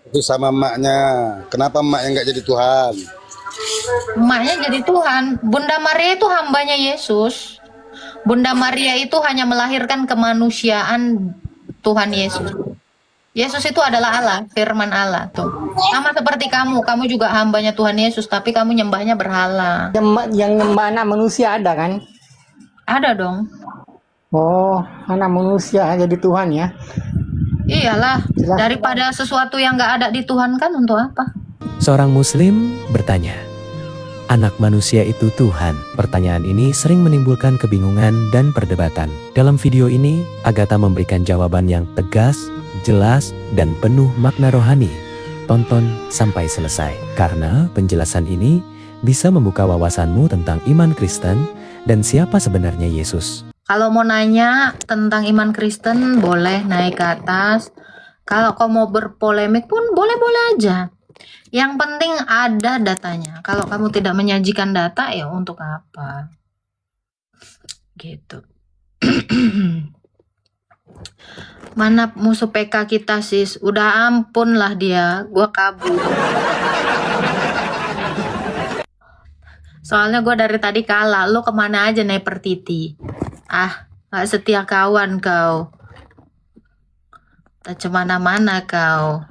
Itu sama emaknya. Kenapa emaknya nggak jadi Tuhan? Emaknya jadi Tuhan. Bunda Maria itu hambanya Yesus. Bunda Maria itu hanya melahirkan kemanusiaan Tuhan Yesus. Yesus itu adalah Allah, firman Allah tuh. Sama seperti kamu juga hambanya Tuhan Yesus, tapi kamu nyembahnya berhala. Yang nyembah anak manusia ada kan? Ada dong. Oh, anak manusia jadi Tuhan ya? Iyalah, Jelas. daripada sesuatu yang nggak ada di Tuhan kan untuk apa? Seorang muslim bertanya, anak manusia itu Tuhan? Pertanyaan ini sering menimbulkan kebingungan dan perdebatan. Dalam video ini, Agatha memberikan jawaban yang tegas, jelas, dan penuh makna rohani. Tonton sampai selesai, karena penjelasan ini bisa membuka wawasanmu tentang iman Kristen dan siapa sebenarnya Yesus. Kalau mau nanya tentang iman Kristen, boleh naik ke atas. Kalau kau mau berpolemik pun boleh-boleh aja. Yang penting ada datanya. Kalau kamu tidak menyajikan data, ya untuk apa? Gitu. Mana musuh PK kita, sis? Udah ampun lah dia. Gua kabur. Soalnya gue dari tadi kalah. Lu kemana aja naik pertiti? Ah, gak setia kawan kau. Tak cemana-mana kau.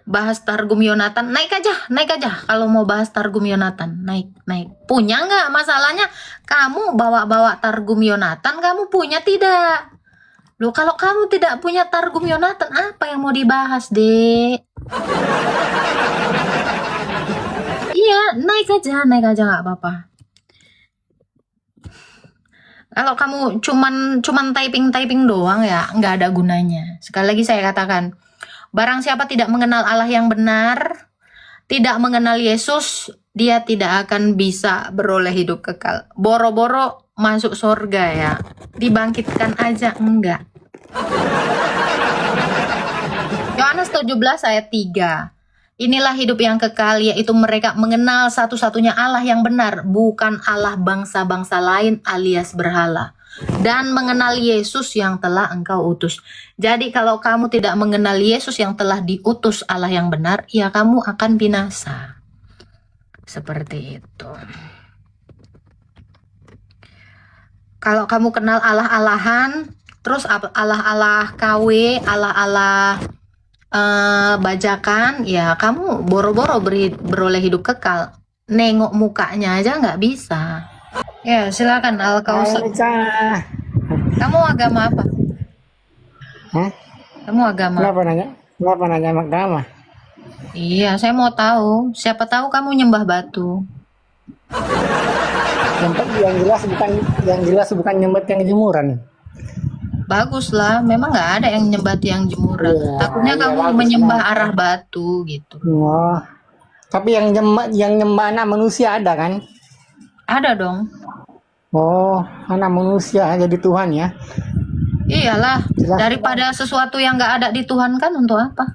Bahas Targum Yonatan, naik aja. Kalau mau bahas Targum Yonatan, naik. Punya nggak? Masalahnya kamu bawa-bawa Targum Yonatan, kamu punya tidak? Loh, kalau kamu tidak punya Targum Yonatan, apa yang mau dibahas, Dek? Iya, naik aja nggak apa-apa. Kalau kamu cuman typing doang ya, nggak ada gunanya. Sekali lagi saya katakan, barang siapa tidak mengenal Allah yang benar, tidak mengenal Yesus, dia tidak akan bisa beroleh hidup kekal. Boro-boro masuk surga ya, dibangkitkan aja enggak. Yohanes 17 ayat 3. Inilah hidup yang kekal, yaitu mereka mengenal satu-satunya Allah yang benar, bukan Allah bangsa-bangsa lain alias berhala, dan mengenal Yesus yang telah engkau utus. Jadi kalau kamu tidak mengenal Yesus yang telah diutus Allah yang benar, ya kamu akan binasa. Seperti itu. Kalau kamu kenal Allah-Allahan, terus Allah-Allah KW, Allah-Allah bajakan, ya kamu boro-boro beroleh hidup kekal. Nengok mukanya aja nggak bisa. Ya silakan Al-Kausar. Kamu agama apa? Hah? Kamu agama? Kenapa nanya agama? Iya, saya mau tahu. Siapa tahu kamu nyembah batu. Yang jelas bukan nyembah yang jemuran. Bagus lah, memang nggak ada yang nyembah tiang jemuran. Iya, Takutnya kamu bagus menyembah lah. arah batu gitu. Oh, tapi yang nyembah anak manusia ada kan? Ada dong. Oh, anak manusia jadi Tuhan ya? Iyalah, Jelas. daripada sesuatu yang nggak ada di Tuhan kan untuk apa?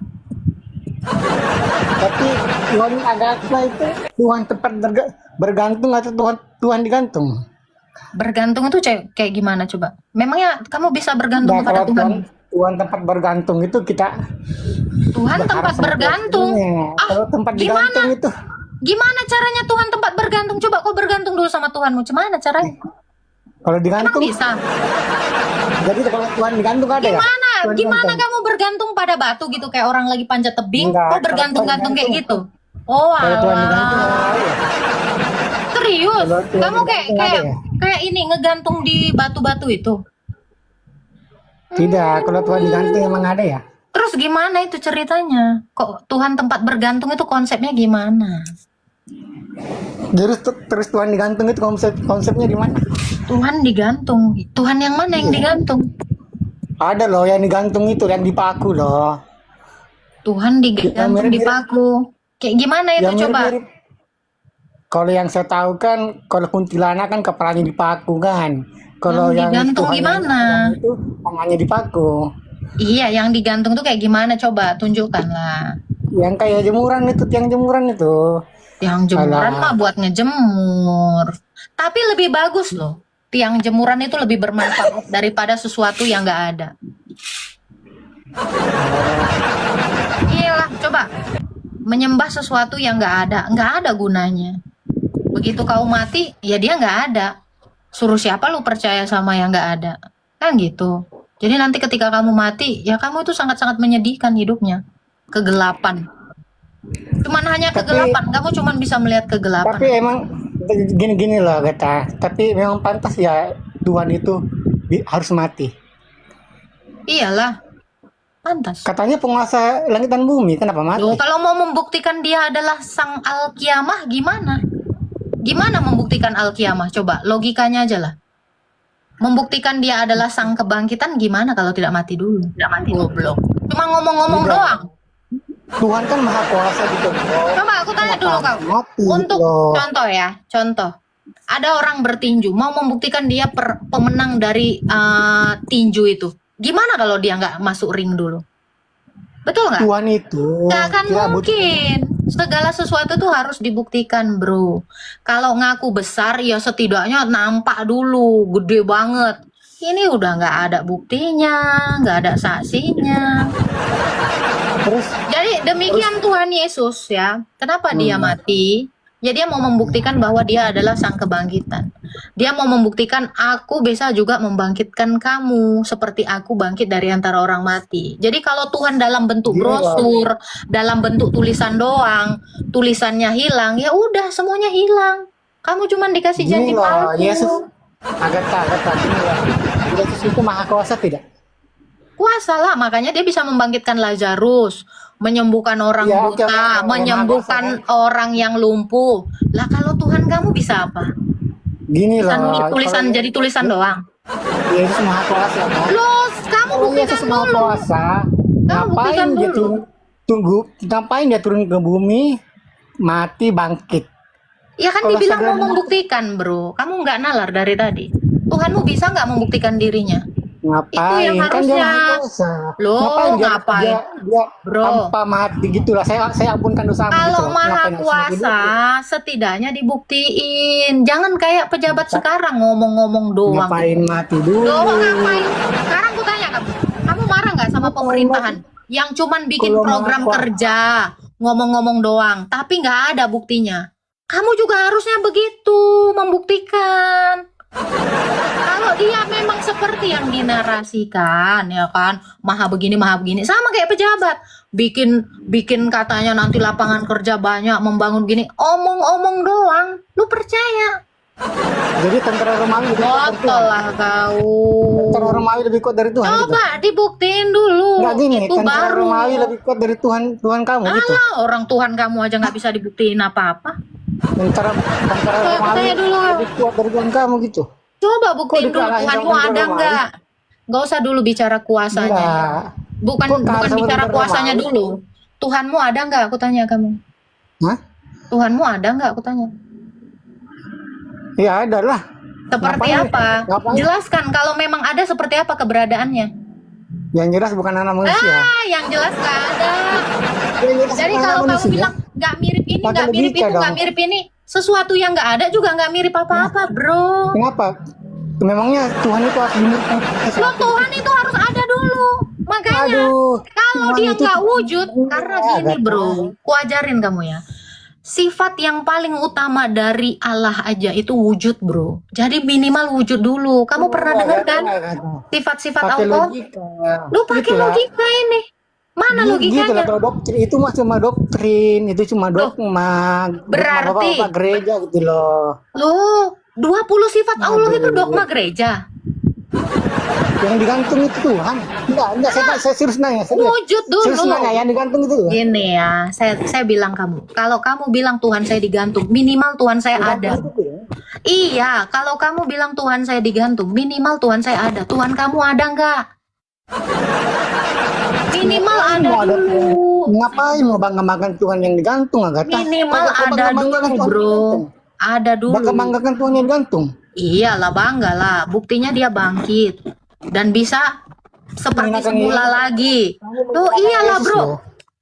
Tapi Tuhan agama itu Tuhan tempat bergantung atau Tuhan digantung? Bergantung itu kayak gimana coba? Memangnya kamu bisa bergantung Nah, kepada kalau Tuhan? Tuhan tempat bergantung itu kita Tuhan tempat bergantung. kalau tempat digantung itu Gimana caranya Tuhan tempat bergantung? Coba kau bergantung dulu sama Tuhanmu. Gimana caranya? kalau Emang digantung bisa? jadi kalau Tuhan digantung ada ya? Tuhan Gimana digantung. kamu bergantung pada batu gitu kayak orang lagi panjat tebing? Enggak, Kau bergantung-gantung kalau kayak Tuhan gitu? Oh Kalau Tuhan digantung alah. ada ya? Serius? Kalau Tuhan Kamu kayak digantung ada ya? kayak ini ngegantung di batu-batu itu? Tidak, kalau Tuhan digantung emang ada ya? Terus gimana itu ceritanya? Kok Tuhan tempat bergantung itu konsepnya gimana? Terus Tuhan digantung itu konsepnya di mana? Tuhan digantung. Tuhan yang mana yang digantung? Ada loh yang digantung itu, yang dipaku loh. Tuhan digantung mirip-mirip. dipaku. Kayak gimana itu Yang coba? mirip-mirip. Kalau yang saya tahu kan, kalau kuntilanak kan kepalanya dipaku kan. Kalau Yang digantung Tuhan gimana? yang itu tangannya dipaku. Iya, yang digantung tuh kayak gimana? Coba tunjukkan lah. Yang kayak jemuran itu, tiang jemuran itu. Yang jemuran Alah. mah buat ngejemur. Tapi lebih bagus loh. Tiang jemuran itu lebih bermanfaat daripada sesuatu yang nggak ada. Iyalah, coba menyembah sesuatu yang nggak ada gunanya. Begitu kau mati, ya dia nggak ada. Suruh siapa lu percaya sama yang nggak ada? Kan gitu. Jadi nanti ketika kamu mati, ya kamu itu sangat-sangat menyedihkan hidupnya. Kegelapan. Cuman hanya Tapi- kegelapan, kamu cuman bisa melihat kegelapan. Tapi emang gini-gini loh kata. Tapi memang pantas ya Tuhan itu harus mati. Iyalah, pantas. Katanya penguasa langit dan bumi, kenapa mati? Loh, kalau mau membuktikan dia adalah sang Al-Qiyamah, gimana? Gimana membuktikan Al-Qiyamah? Coba, logikanya aja lah. Membuktikan dia adalah sang kebangkitan gimana kalau tidak mati dulu? Tidak mati. Goblok. Cuma ngomong-ngomong Tidak. doang. Tuhan kan maha kuasa gitu. Coba aku tanya dulu kau. Mati Untuk loh. contoh ya, contoh. Ada orang bertinju, mau membuktikan dia pemenang dari tinju itu. Gimana kalau dia nggak masuk ring dulu? Betul nggak? Tuhan itu Nggak akan tidak butuh- mungkin. Segala sesuatu tuh harus dibuktikan, bro. Kalau ngaku besar, ya setidaknya nampak dulu, gede banget. Ini udah nggak ada buktinya, nggak ada saksinya. Terus Jadi demikian Tuhan Yesus ya. Kenapa dia mati? Ya dia mau membuktikan bahwa dia adalah sang kebangkitan. Dia mau membuktikan aku bisa juga membangkitkan kamu seperti aku bangkit dari antara orang mati. Jadi kalau Tuhan dalam bentuk Gila. brosur, dalam bentuk tulisan doang, tulisannya hilang, ya udah semuanya hilang. Kamu cuma dikasih janji gini loh, palsu. Yesus agak gini loh. Yesus itu maha kuasa tidak? Kuasa lah, makanya dia bisa membangkitkan Lazarus, menyembuhkan orang Ya, oke, buta, oke, menyembuhkan orang yang lumpuh. Lah kalau Tuhan kamu bisa apa? Gini Tulisan, loh. tulisan kalau jadi tulisan doang. Yesus maha kuasa kan? Loh, kamu Kalau buktikan Yesus maha dulu. kuasa, Kamu buktikan ngapain dia dulu. ngapain dia turun ke bumi, mati bangkit? Ya kan Kalau dibilang mau saudara- membuktikan, bro. Kamu nggak nalar dari tadi. Tuhanmu bisa nggak membuktikan dirinya? Ngapain? yang Kan dia harusnya. maha kuasa. Loh, ngapain? Dia Bro. tanpa mati gitulah. Saya ampunkan dosamu. Kalau gitu. maha Ngapain harus mati kuasa, dulu? setidaknya dibuktiin. Jangan kayak pejabat sekarang ngomong-ngomong doang. Ngapain mati dulu? Loh, ngapain? Sekarang aku tanya kamu marah nggak sama pemerintahan yang cuman bikin Kalau program marah, kerja, ngomong-ngomong doang, tapi nggak ada buktinya. Kamu juga harusnya begitu, membuktikan. Kalau dia memang seperti yang dinarasikan, ya kan, maha begini, sama kayak pejabat, bikin katanya nanti lapangan kerja banyak, membangun gini, omong-omong doang, lu percaya? Jadi tentara Romawi lebih kuat dari Botol Tuhan. lah kau. Tentara Romawi lebih kuat dari Tuhan. Gitu. Coba dibuktiin dulu. Nggak gini, Itu tentara baru. Romawi lebih kuat dari Tuhan kamu gitu. Alah, orang Tuhan kamu aja nggak bisa dibuktiin apa-apa. Tentara Romawi tanya dulu. lebih kuat dari Tuhan kamu gitu. Coba buktiin Kok dulu dikalahin Tuhanmu sama ada tentara nggak? Nggak usah dulu bicara kuasanya. Enggak. Bukan Kok kalah bukan sama bicara tentara kuasanya Romawi? dulu. Tuhanmu ada nggak? Aku tanya kamu. Hah? Tuhanmu ada nggak? Aku tanya. Ya ada lah. Seperti Ngapain? apa? Ngapain? Jelaskan kalau memang ada seperti apa keberadaannya. Yang jelas bukan anak manusia. Yang jelas nggak ada. Yang jelas Jadi bukan kalau anak kamu manusia. bilang nggak mirip ini, Pakai nggak mirip logika itu, nggak dong. mirip ini, sesuatu yang nggak ada juga nggak mirip apa-apa, bro. Kenapa? Memangnya Tuhan itu harus dimiliki? Lo Tuhan itu harus ada dulu. Makanya Aduh. kalau Tuhan dia itu nggak cuma wujud, dua, karena gini nggak bro, tahu. kuajarin kamu ya. Sifat yang paling utama dari Allah aja itu wujud, bro. Jadi minimal wujud dulu. Kamu pernah dengar kan sifat-sifat Pakai Allah? logika. Lu pakai Itulah. logika ini. Mana Gitu lah, logikanya? kalau doktrin itu mah cuma doktrin, itu cuma dogma. berarti- Bapak-bapak gereja gitu loh. Loh, 20 sifat Allah itu dogma gereja. Yang digantung itu Tuhan. Enggak, saya serius nanya. Wujud Serius dulu. nanya, yang digantung itu Tuhan. Gini ya, saya bilang kamu. Kalau kamu bilang Tuhan saya digantung, minimal Tuhan saya ada. Digantung itu Tuhan. Iya, kalau kamu bilang Tuhan saya digantung, minimal Tuhan saya ada. Tuhan kamu ada nggak? Minimal ada Mau ada dulu. Ngapain mau bangga-banggakan Tuhan yang digantung Agatha? Minimal Kok ada bangga-banggakan dulu, Tuhan bro. yang digantung? Ada dulu. Bangga-banggakan Tuhan yang digantung. Iyalah, bangga lah. Buktinya dia bangkit dan bisa seperti Mengenakan semula Yesus. lagi. Tuh iyalah, Yesus bro. loh.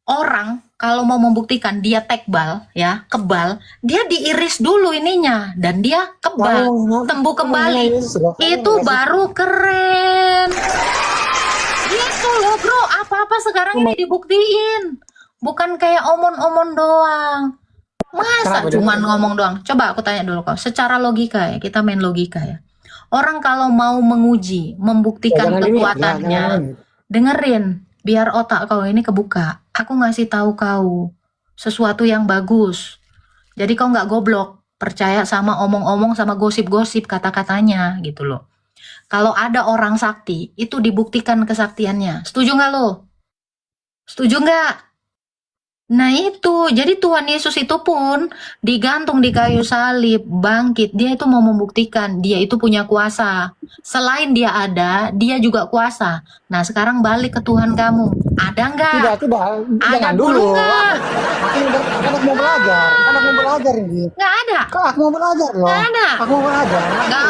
Orang kalau mau membuktikan dia tekbal, ya kebal, dia diiris dulu ininya dan dia kebal, tembuh kembali. Yesus loh. Itu baru keren. Gitu loh bro, apa-apa sekarang ini dibuktiin. Bukan kayak omon-omon doang. Masa Kenapa, cuman ngomong doang? Coba aku tanya dulu kau. Secara logika ya, kita main logika ya. Orang kalau mau menguji, membuktikan Jangan ini, kekuatannya, jangan ini. dengerin, biar otak kau ini kebuka. Aku ngasih tahu kau sesuatu yang bagus. Jadi kau nggak goblok, percaya sama omong-omong sama gosip-gosip kata-katanya gitu loh. Kalau ada orang sakti, itu dibuktikan kesaktiannya. Setuju nggak lo? Setuju nggak? Nah itu, jadi Tuhan Yesus itu pun digantung di kayu salib, bangkit. Dia itu mau membuktikan, dia itu punya kuasa. Selain dia ada, dia juga kuasa. Nah sekarang balik ke Tuhan kamu. Ada nggak? Tidak, Ada jangan dulu dulu. nggak? Anak mau belajar, anak mau belajar ini. Nggak ada. Kak, aku mau belajar loh. Nggak ada. Aku mau belajar. Nggak.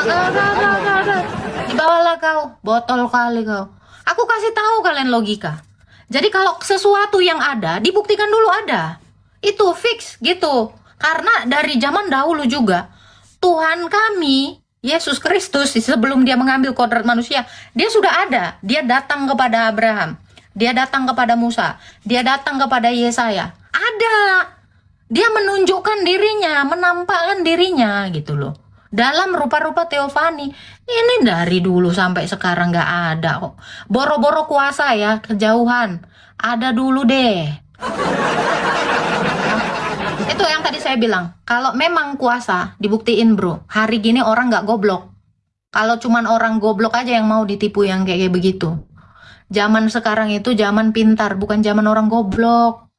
Dibawalah kau, botol kali kau. Aku kasih tahu kalian logika. Jadi kalau sesuatu yang ada, dibuktikan dulu ada. Itu fix gitu. Karena dari zaman dahulu juga, Tuhan kami, Yesus Kristus, sebelum dia mengambil kodrat manusia, dia sudah ada. Dia datang kepada Abraham. Dia datang kepada Musa. Dia datang kepada Yesaya. Ada. Dia menunjukkan dirinya, menampakkan dirinya gitu loh. Dalam rupa-rupa teofani. Ini dari dulu sampai sekarang nggak ada kok. Boro-boro kuasa ya, kejauhan. Ada dulu deh. Itu yang tadi saya bilang. Kalau memang kuasa, dibuktiin bro. Hari gini orang nggak goblok. Kalau cuman orang goblok aja yang mau ditipu yang kayak begitu. Zaman sekarang itu zaman pintar, bukan zaman orang goblok.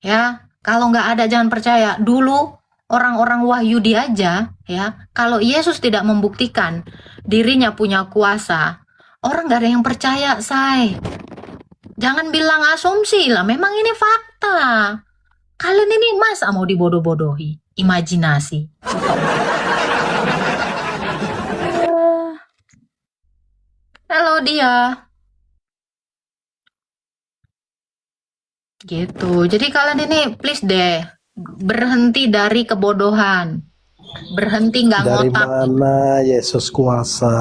Ya, kalau nggak ada jangan percaya. Dulu orang-orang Wahyudi aja ya, kalau Yesus tidak membuktikan dirinya punya kuasa, orang nggak ada yang percaya, say. Jangan bilang asumsi lah, memang ini fakta. Kalian ini masa mau dibodoh-bodohi, imajinasi. Halo dia. Gitu. Jadi kalian ini please deh, berhenti dari kebodohan. Berhenti nggak Dari ngotak. mana Yesus kuasa?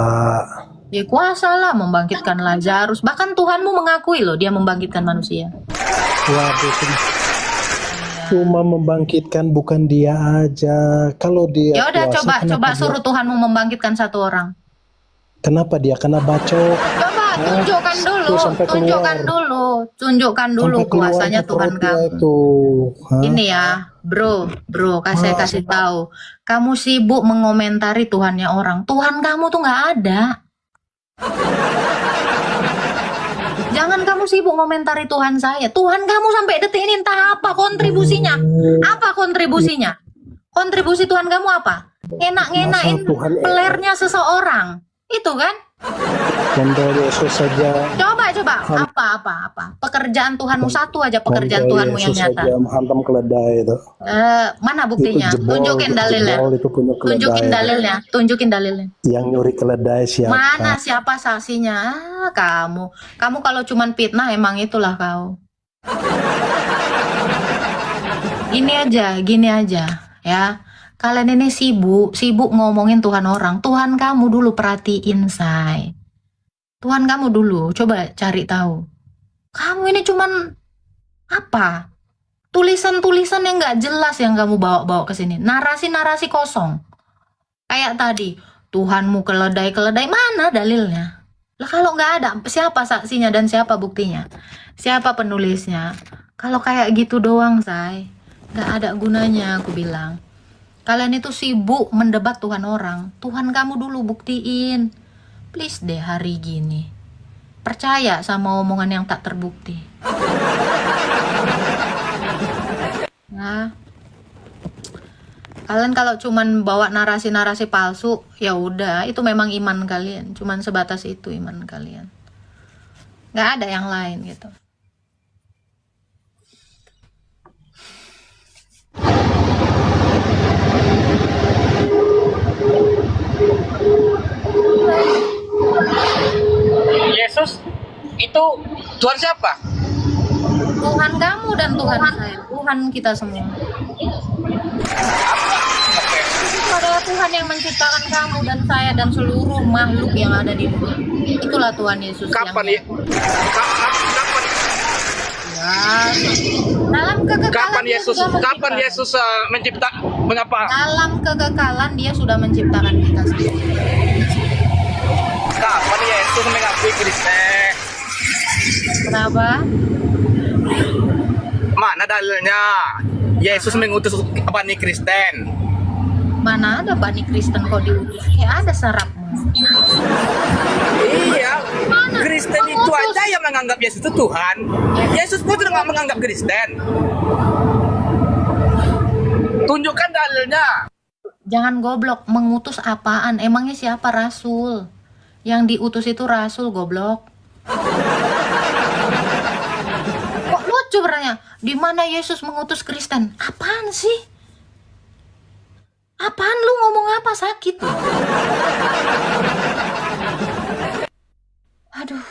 Dia kuasa lah membangkitkan Lazarus. Bahkan Tuhanmu mengakui loh dia membangkitkan manusia. Waduh, cuma membangkitkan, bukan dia aja. Kalau dia Ya udah kuasa, coba kenapa dia- suruh Tuhanmu membangkitkan satu orang. Kenapa dia kena bacok? Coba tunjukkan dulu, Tuh, sampai keluar. tunjukkan dulu Sampai keluar kuasanya ke Tuhan perut dia kamu. itu. Hah? Ini ya, bro, kasih tahu. Kamu sibuk mengomentari Tuhannya orang. Tuhan kamu tuh nggak ada. Jangan kamu sibuk ngomentari Tuhan saya. Tuhan kamu sampai detik ini entah apa kontribusinya. Apa kontribusinya? Kontribusi Tuhan kamu apa? Enak-enakin Masa Tuhan pelernya seseorang. Itu kan? Kontrol Yesus saja. Coba. Apa? Pekerjaan Tuhanmu satu aja, pekerjaan Kontrol Tuhanmu yang Yesus nyata. saja menghantam keledai itu. Mana buktinya? Itu jebol, Tunjukin dalilnya. jebol itu punya keledai. Tunjukin dalilnya. Yang nyuri keledai siapa? Mana siapa saksinya? Kamu kalau cuman fitnah emang itulah kau. Gini aja, ya. Kalian ini sibuk ngomongin Tuhan orang. Tuhan kamu dulu perhatiin, say. Tuhan kamu dulu, coba cari tahu. Kamu ini cuman apa? Tulisan-tulisan yang nggak jelas yang kamu bawa ke sini. Narasi-narasi kosong. Kayak tadi, Tuhanmu keledai-keledai, mana dalilnya? Lah kalau nggak ada, siapa saksinya dan siapa buktinya? Siapa penulisnya? Kalau kayak gitu doang, say, nggak ada gunanya, aku bilang. Kalian itu sibuk mendebat Tuhan orang. Tuhan kamu dulu buktiin. Please deh hari gini. Percaya sama omongan yang tak terbukti. Nah, kalian kalau cuman bawa narasi-narasi palsu, ya udah, itu memang iman kalian. Cuman sebatas itu iman kalian. Nggak ada yang lain gitu. Yesus itu Tuhan siapa? Tuhan kamu dan Tuhan saya, Tuhan kita semua. Itu adalah Tuhan yang menciptakan kamu dan saya dan seluruh makhluk yang ada di dunia. Itulah Tuhan Yesus. Kapan ya? Kapan? Ya, Dalam kekekalan Kapan dia Yesus sudah menciptakan. mencipta mengapa? Dalam kekekalan dia sudah menciptakan kita sendiri. Kapan Yesus mengakui Kristen? Kenapa? Mana dalilnya? Yesus mengutus Bani Kristen. Mana ada Bani Kristen kok diutus? Ya ada syaratmu. Iya, Mana? Kristen itu Mengutus. aja yang menganggap Yesus itu Tuhan. Yesus pun tidak menganggap Kristen. Tunjukkan dalilnya. Jangan goblok, mengutus apaan? Emangnya siapa rasul? Yang diutus itu rasul, goblok. Kok lucu bertanya, di mana Yesus mengutus Kristen? Apaan sih? Apaan lu ngomong apa sakit? Aduh.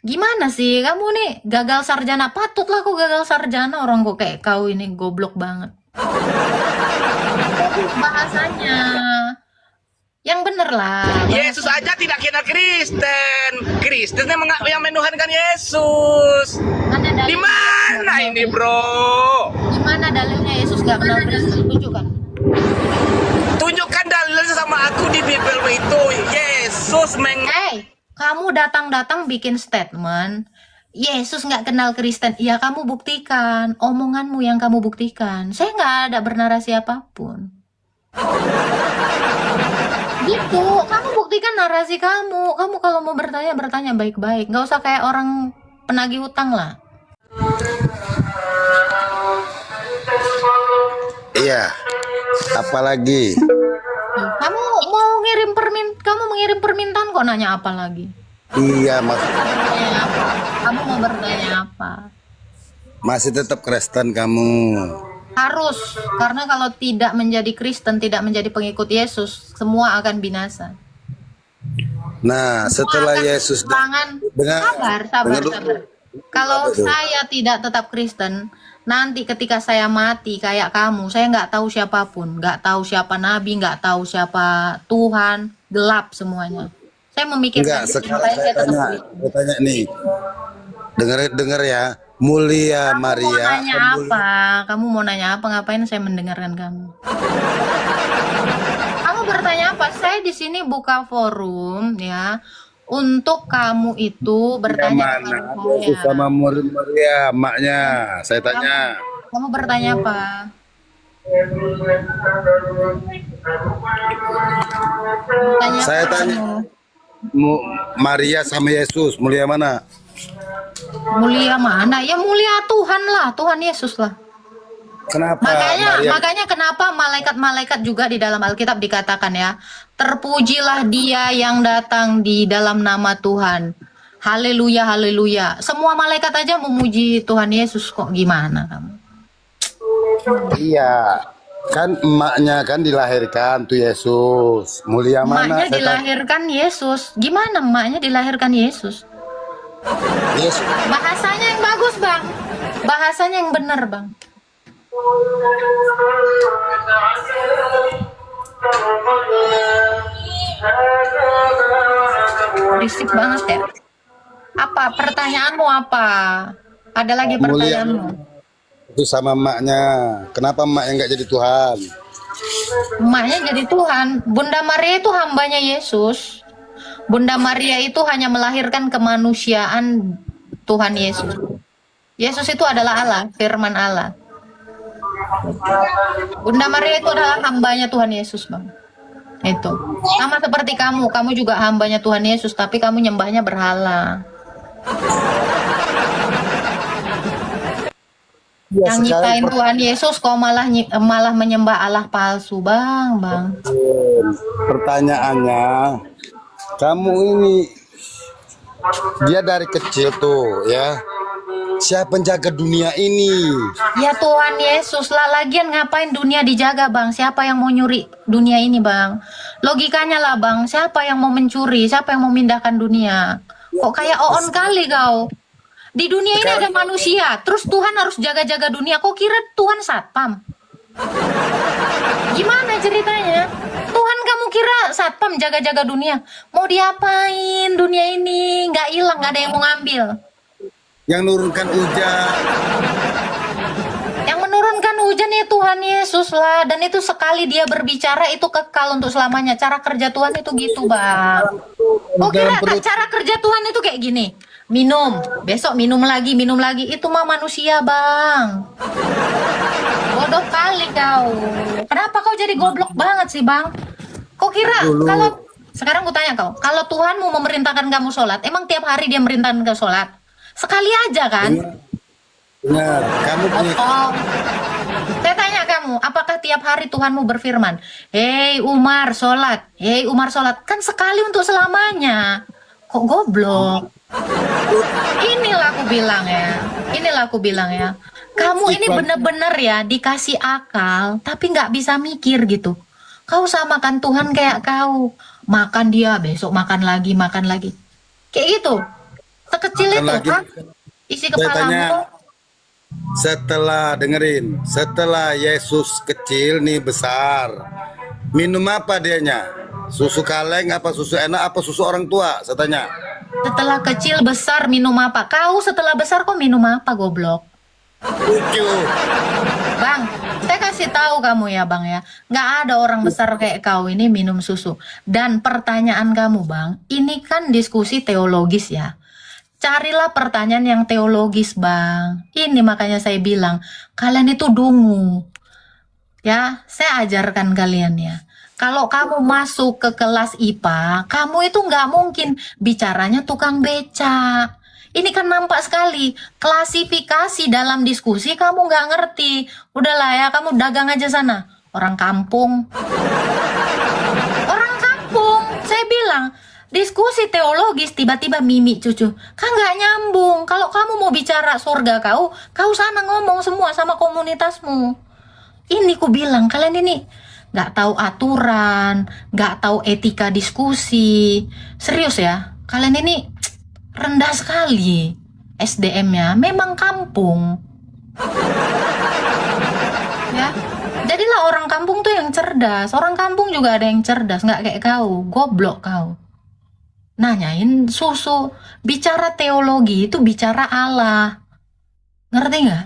Gimana sih kamu nih gagal sarjana? Patutlah kok gagal sarjana, orang kok kayak kau ini goblok banget. Bahasanya yang bener lah. Yesus aja tidak kenal Kristen. Kristen yang menuhankan Yesus. Mana Di dalilnya? mana ini, bro? Di mana dalilnya Yesus gak kenal Kristen? Tunjukkan. Tunjukkan dalilnya sama aku di Bible itu. Yesus Hey, kamu datang-datang bikin statement Yesus nggak kenal Kristen. Ya kamu buktikan, omonganmu yang kamu buktikan. Saya nggak ada bernarasi apapun. Gitu, kamu buktikan narasi kamu. Kamu kalau mau bertanya, bertanya baik-baik. Nggak usah kayak orang penagih hutang lah. Iya. Apalagi? Kamu mau kamu mengirim permintaan kok nanya apa lagi? Iya, Bertanya apa? Kamu mau bertanya apa? masih tetap Kristen kamu. Harus, karena kalau tidak menjadi Kristen, tidak menjadi pengikut Yesus, semua akan binasa. Nah, setelah Yesus dengar- sabar. dengar- Kalau Apa tuh? saya tidak tetap Kristen, nanti ketika saya mati kayak kamu, saya nggak tahu siapapun, nggak tahu siapa nabi, nggak tahu siapa Tuhan, gelap semuanya. Saya memikirkan Enggak, itu, sekarang makanya saya tetap tanya, Kristen. saya tanya nih. Dengar ya, Mulia Kamu Maria. mau nanya apa? Kamu mau nanya apa? Ngapain saya mendengarkan kamu? Kamu bertanya apa? Saya di sini buka forum ya untuk kamu itu bertanya Mana? kepada Yesus saya. sama Maria, maknya. Saya tanya. Kamu bertanya apa? Tanya Saya apa tanya. kamu? Maria sama Yesus, mulia mana? Mulia mana? Ya mulia Tuhan lah, Tuhan Yesus lah. Kenapa Maria? Makanya kenapa malaikat-malaikat juga di dalam Alkitab dikatakan ya, terpujilah dia yang datang di dalam nama Tuhan. Haleluya, haleluya. Semua malaikat aja memuji Tuhan Yesus, kok gimana kamu? Iya, kan emaknya kan dilahirkan tuh Yesus. Mulia mana? Emaknya Saya tanya. dilahirkan Yesus. Gimana emaknya dilahirkan Yesus? Yesus. Bahasanya yang bagus, Bang. Bahasanya yang benar, Bang. Berisik banget ya. Apa pertanyaanmu apa? Ada lagi Mulia. pertanyaanmu? Itu sama emaknya. Kenapa emaknya nggak jadi Tuhan? Emaknya jadi Tuhan. Bunda Maria itu hambanya Yesus. Bunda Maria itu hanya melahirkan kemanusiaan Tuhan Yesus. Yesus itu adalah Allah, firman Allah. Bunda Maria itu adalah hambanya Tuhan Yesus, Bang. Itu. Sama seperti kamu juga hambanya Tuhan Yesus, tapi kamu nyembahnya berhala. Ya, Yang nyiptain Tuhan Yesus kok malah menyembah Allah palsu, Bang. Pertanyaannya, kamu ini dia dari kecil tuh ya. Siapa penjaga dunia ini? Ya Tuhan Yesus lah, lagian ngapain dunia dijaga, Bang? Siapa yang mau nyuri dunia ini, Bang? Logikanya lah, Bang, siapa yang mau mencuri? Siapa yang mau memindahkan dunia? Kok kayak oon kali kau? Di dunia ini ada manusia, terus Tuhan harus jaga-jaga dunia. Kok kira Tuhan satpam? Gimana ceritanya? Tuhan kamu kira satpam jaga-jaga dunia? Mau diapain dunia ini? Nggak hilang, nggak ada yang mau ngambil. Yang nurunkan hujan. Yang menurunkan hujan ya Tuhan Yesus lah. Dan itu sekali dia berbicara itu kekal untuk selamanya. Cara kerja Tuhan itu gitu, Bang. Oh kira cara kerja Tuhan itu kayak gini. Minum, besok minum lagi. Itu mah manusia, Bang. Bodoh kali kau. Kenapa kau jadi goblok banget sih, Bang? Kau kira kalau sekarang ku tanya kau, kalau Tuhanmu memerintahkan kamu sholat, emang tiap hari dia merintahkan kau sholat? Sekali aja kan? Benar, kamu punya Oh, saya tanya kamu, apakah tiap hari Tuhanmu berfirman, hei Umar sholat, hei Umar sholat, kan sekali untuk selamanya. Kok goblok? Inilah aku bilang ya, kamu ini bener-bener ya dikasih akal, tapi nggak bisa mikir gitu. Kau samakan Tuhan kayak kau, makan dia, besok makan lagi, kayak gitu. Sekecil Makan itu, lagi. Hah? Isi Saya tanya, kepalamu. setelah Yesus kecil nih besar, minum apa dianya? Susu kaleng apa susu enak apa susu orang tua? Saya tanya. Setelah kecil besar minum apa? Kau setelah besar kok minum apa, goblok? Lucu. Bang, saya kasih tahu kamu ya, Bang ya. Nggak ada orang besar kayak kau ini minum susu. Dan pertanyaan kamu, Bang, ini kan diskusi teologis ya. Carilah pertanyaan yang teologis, Bang. Ini makanya saya bilang, kalian itu dungu. Ya, saya ajarkan kalian ya. Kalau kamu masuk ke kelas IPA, kamu itu nggak mungkin bicaranya tukang becak. Ini kan nampak sekali, klasifikasi dalam diskusi kamu nggak ngerti. Udahlah ya, kamu dagang aja sana. Orang kampung. Orang kampung, saya bilang, diskusi teologis tiba-tiba mimik cucu. Kan nggak nyambung. Kalau kamu mau bicara surga kau sana ngomong semua sama komunitasmu. Ini ku bilang, kalian ini nggak tahu aturan, nggak tahu etika diskusi. Serius ya, kalian ini rendah sekali SDM-nya. Memang kampung. Ya, jadilah orang kampung tuh yang cerdas. Orang kampung juga ada yang cerdas, nggak kayak kau, goblok kau. Nanyain susu, bicara teologi itu bicara Allah. Ngerti nggak?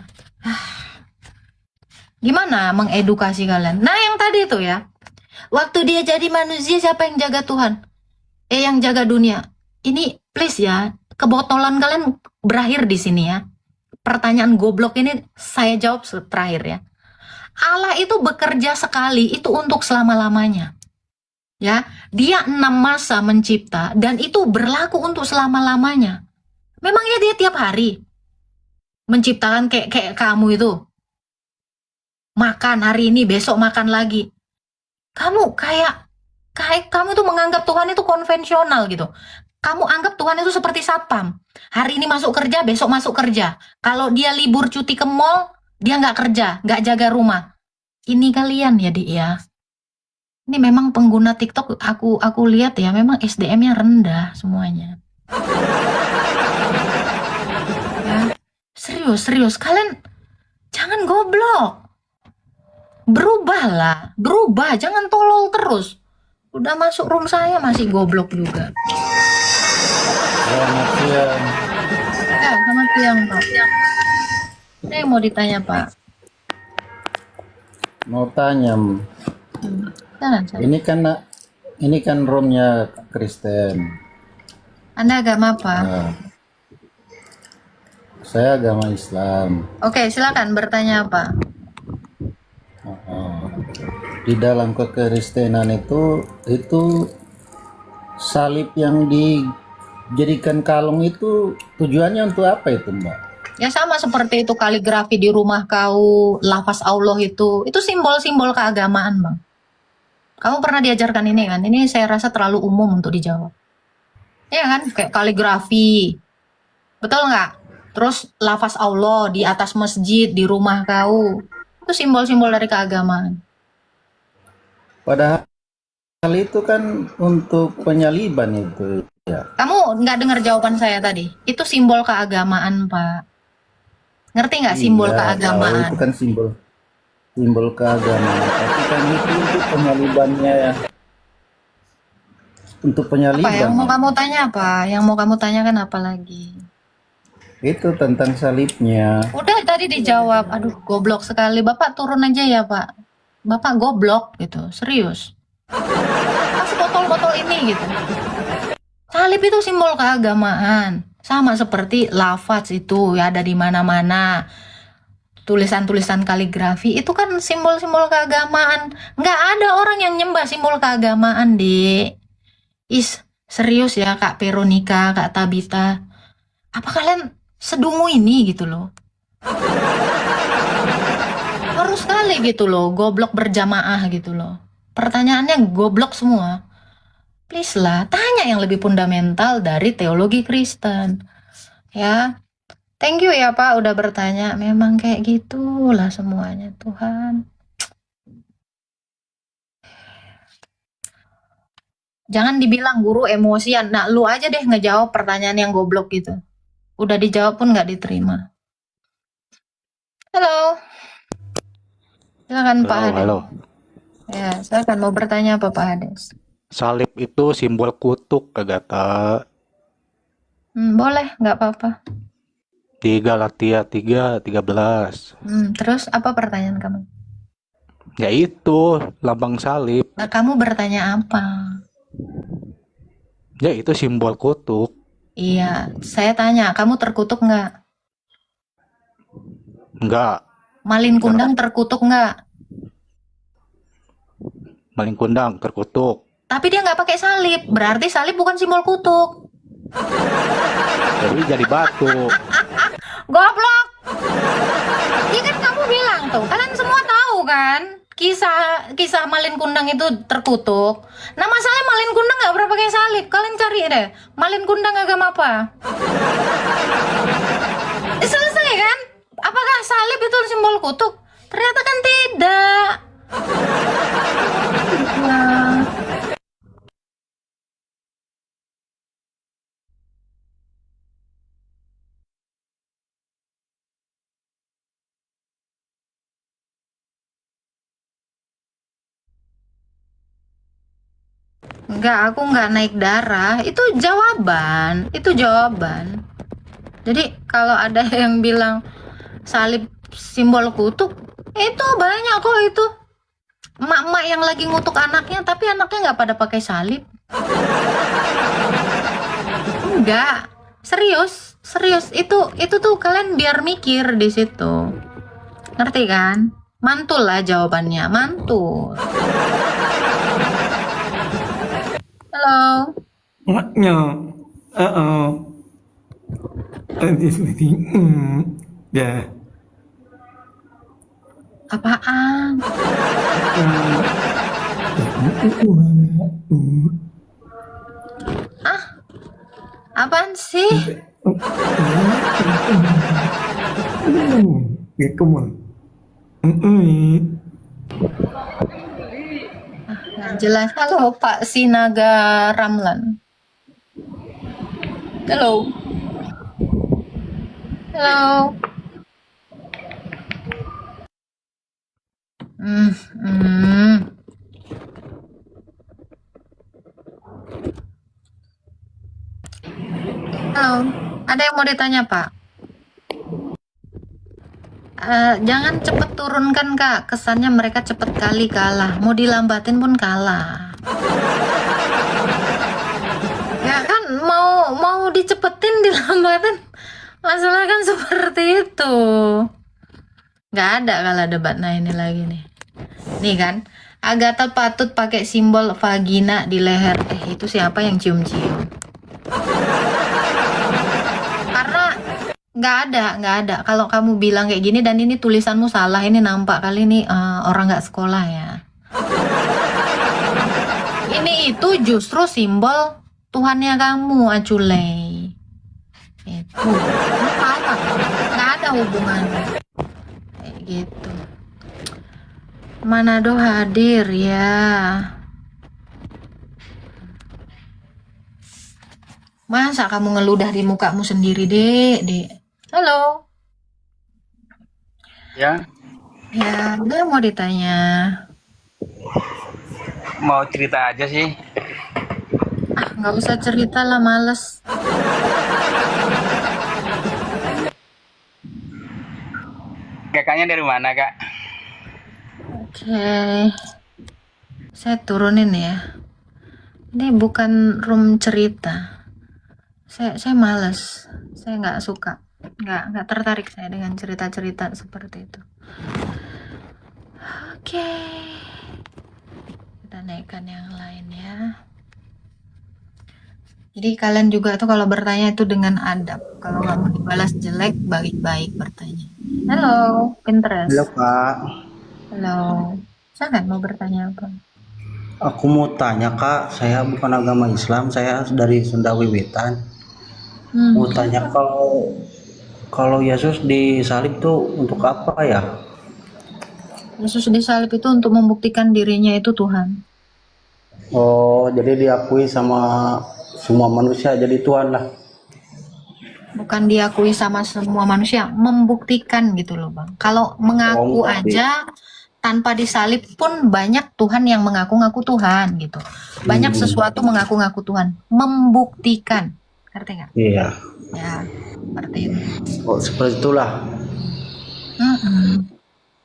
Gimana mengedukasi kalian? Nah yang tadi itu ya, waktu dia jadi manusia siapa yang jaga Tuhan? Yang jaga dunia. Ini please ya, kebotolan kalian berakhir di sini ya. Pertanyaan goblok ini saya jawab terakhir ya. Allah itu bekerja sekali, itu untuk selama-lamanya. Ya, dia 6 masa mencipta dan itu berlaku untuk selama-lamanya. Memangnya dia tiap hari menciptakan kayak kamu itu? Makan hari ini, besok makan lagi. Kamu kayak kamu tuh menganggap Tuhan itu konvensional gitu. Kamu anggap Tuhan itu seperti satpam. Hari ini masuk kerja, besok masuk kerja. Kalau dia libur cuti ke mall, dia nggak kerja, nggak jaga rumah. Ini kalian ya, Dik ya. Ini memang pengguna TikTok aku lihat ya, memang SDM-nya rendah semuanya. Ya, serius kalian jangan goblok. Berubah, jangan tolol terus. Udah masuk room saya masih goblok juga. Selamat siang. Ya, selamat siang, Pak. Ini yang mau ditanya, Pak. Mau tanya, Jangan, saya. ini kan roomnya Kristen. Anda agama apa? Nah, saya agama Islam. Oke, silakan bertanya apa? Di dalam kekristenan itu salib yang dijadikan kalung itu tujuannya untuk apa itu, Mbak? Ya sama seperti itu kaligrafi di rumah kau, lafaz Allah itu simbol-simbol keagamaan, Bang. Kamu pernah diajarkan ini kan? Ini saya rasa terlalu umum untuk dijawab. Iya kan? Kayak kaligrafi. Betul nggak? Terus lafaz Allah di atas masjid, di rumah kau. Itu simbol-simbol dari keagamaan. Padahal itu kan untuk penyaliban itu ya. Kamu nggak dengar jawaban saya tadi? Itu simbol keagamaan, Pak. Ngerti nggak simbol Iya, keagamaan? itu kan simbol keagamaan. Tapi kan itu untuk penyalibannya ya. Untuk penyaliban. Apa yang mau kamu tanya apa? Yang mau kamu tanyakan apa lagi? Itu tentang salibnya. Udah tadi dijawab. Aduh, goblok sekali. Bapak turun aja ya, Pak. Bapak goblok gitu, serius. Kasih botol-botol ini gitu. Salib itu simbol keagamaan. Sama seperti lafaz itu ya ada di mana-mana. Tulisan-tulisan kaligrafi itu kan simbol-simbol keagamaan. Nggak ada orang yang nyembah simbol keagamaan, Dek. Serius ya Kak Veronica, Kak Tabita. Apa kalian sedungu ini gitu loh? Harus sekali gitu loh, goblok berjamaah gitu loh. Pertanyaannya goblok semua. Please lah, tanya yang lebih fundamental dari teologi Kristen. Ya. Thank you ya Pak udah bertanya. Memang kayak gitulah semuanya Tuhan. Jangan dibilang guru emosian. Nah lu aja deh ngejawab pertanyaan yang goblok gitu. Udah dijawab pun nggak diterima. Halo. Silakan Pak Hades. Halo. Ya, silakan mau bertanya apa Pak Hades? Salib itu simbol kutuk, Agatha. Boleh, nggak apa-apa. Di Galatia 3:13. Terus apa pertanyaan kamu? Ya itu, lambang salib. Nah, kamu bertanya apa? Ya itu simbol kutuk. Iya, saya tanya, kamu terkutuk nggak? Enggak. Malin kundang terkutuk nggak? Maling kundang terkutuk. Tapi dia nggak pakai salib, berarti salib bukan simbol kutuk. Jadi batu. Goblok! Iya kan kamu bilang tuh, kalian semua tahu kan? Kisah Malin Kundang itu terkutuk. Nah masalahnya Malin Kundang nggak pernah pakai salib. Kalian cari deh, Malin Kundang agama apa? Selesai kan? Apakah salib itu simbol kutuk? Ternyata kan tidak. Nah. Enggak, aku nggak naik darah. Itu jawaban. Jadi kalau ada yang bilang salib simbol kutuk, itu banyak kok itu. Emak-emak yang lagi ngutuk anaknya, tapi anaknya nggak pada pakai salib. Enggak, serius. Itu tuh kalian biar mikir di situ. Ngerti kan? Mantul lah jawabannya, mantul. Halo. Maknya, ya, Apaan? Apaan sih? ya kamu, Nggak jelas. Halo Pak Sinaga Ramlan. Halo. Halo. Halo. Ada yang mau ditanya Pak? Jangan cepet turunkan Kak, kesannya mereka cepet kali kalah, mau dilambatin pun kalah. Ya kan mau dicepetin dilambatin, masalah kan seperti itu. Nggak ada kalah debat. Nah ini lagi nih kan, Agatha patut pakai simbol vagina di leher. Itu siapa yang cium-cium? Karena nggak ada. Kalau kamu bilang kayak gini dan ini tulisanmu salah, ini nampak kali ini orang nggak sekolah ya. Ini itu justru simbol Tuhannya kamu, Aculei. Itu apa? Nggak ada hubungannya. Kayak gitu. Manado hadir ya. Masa kamu ngeludah di mukamu sendiri, Dek? Halo. Ya, Ya, udah mau ditanya. mau cerita aja sih. Nggak usah cerita lah, males. Kakaknya dari mana, Kak? Oke, saya turunin ya. Ini bukan room cerita. Saya males. Saya nggak suka. Nggak tertarik saya dengan cerita-cerita seperti itu. Oke. Kita naikkan yang lain ya. Jadi kalian juga tuh kalau bertanya itu dengan adab. Kalau nggak mau dibalas jelek, baik-baik bertanya. Halo, Pinterest. Halo Kak, Halo. Silakan mau bertanya apa? aku mau tanya Kak, saya bukan agama Islam, saya dari Sunda Wiwitan. Mau tanya kalau Yesus disalib tuh untuk apa ya? Yesus disalib itu untuk membuktikan dirinya itu Tuhan. Oh, jadi diakui sama semua manusia jadi Tuhan lah. Bukan diakui sama semua manusia, membuktikan gitu loh Bang. Kalau mengaku aja tanpa disalib pun banyak Tuhan yang mengaku-ngaku Tuhan gitu. Banyak sesuatu mengaku-ngaku Tuhan, membuktikan. Ngerti nggak? Iya. Ya, seperti itu. Oh, seperti itulah.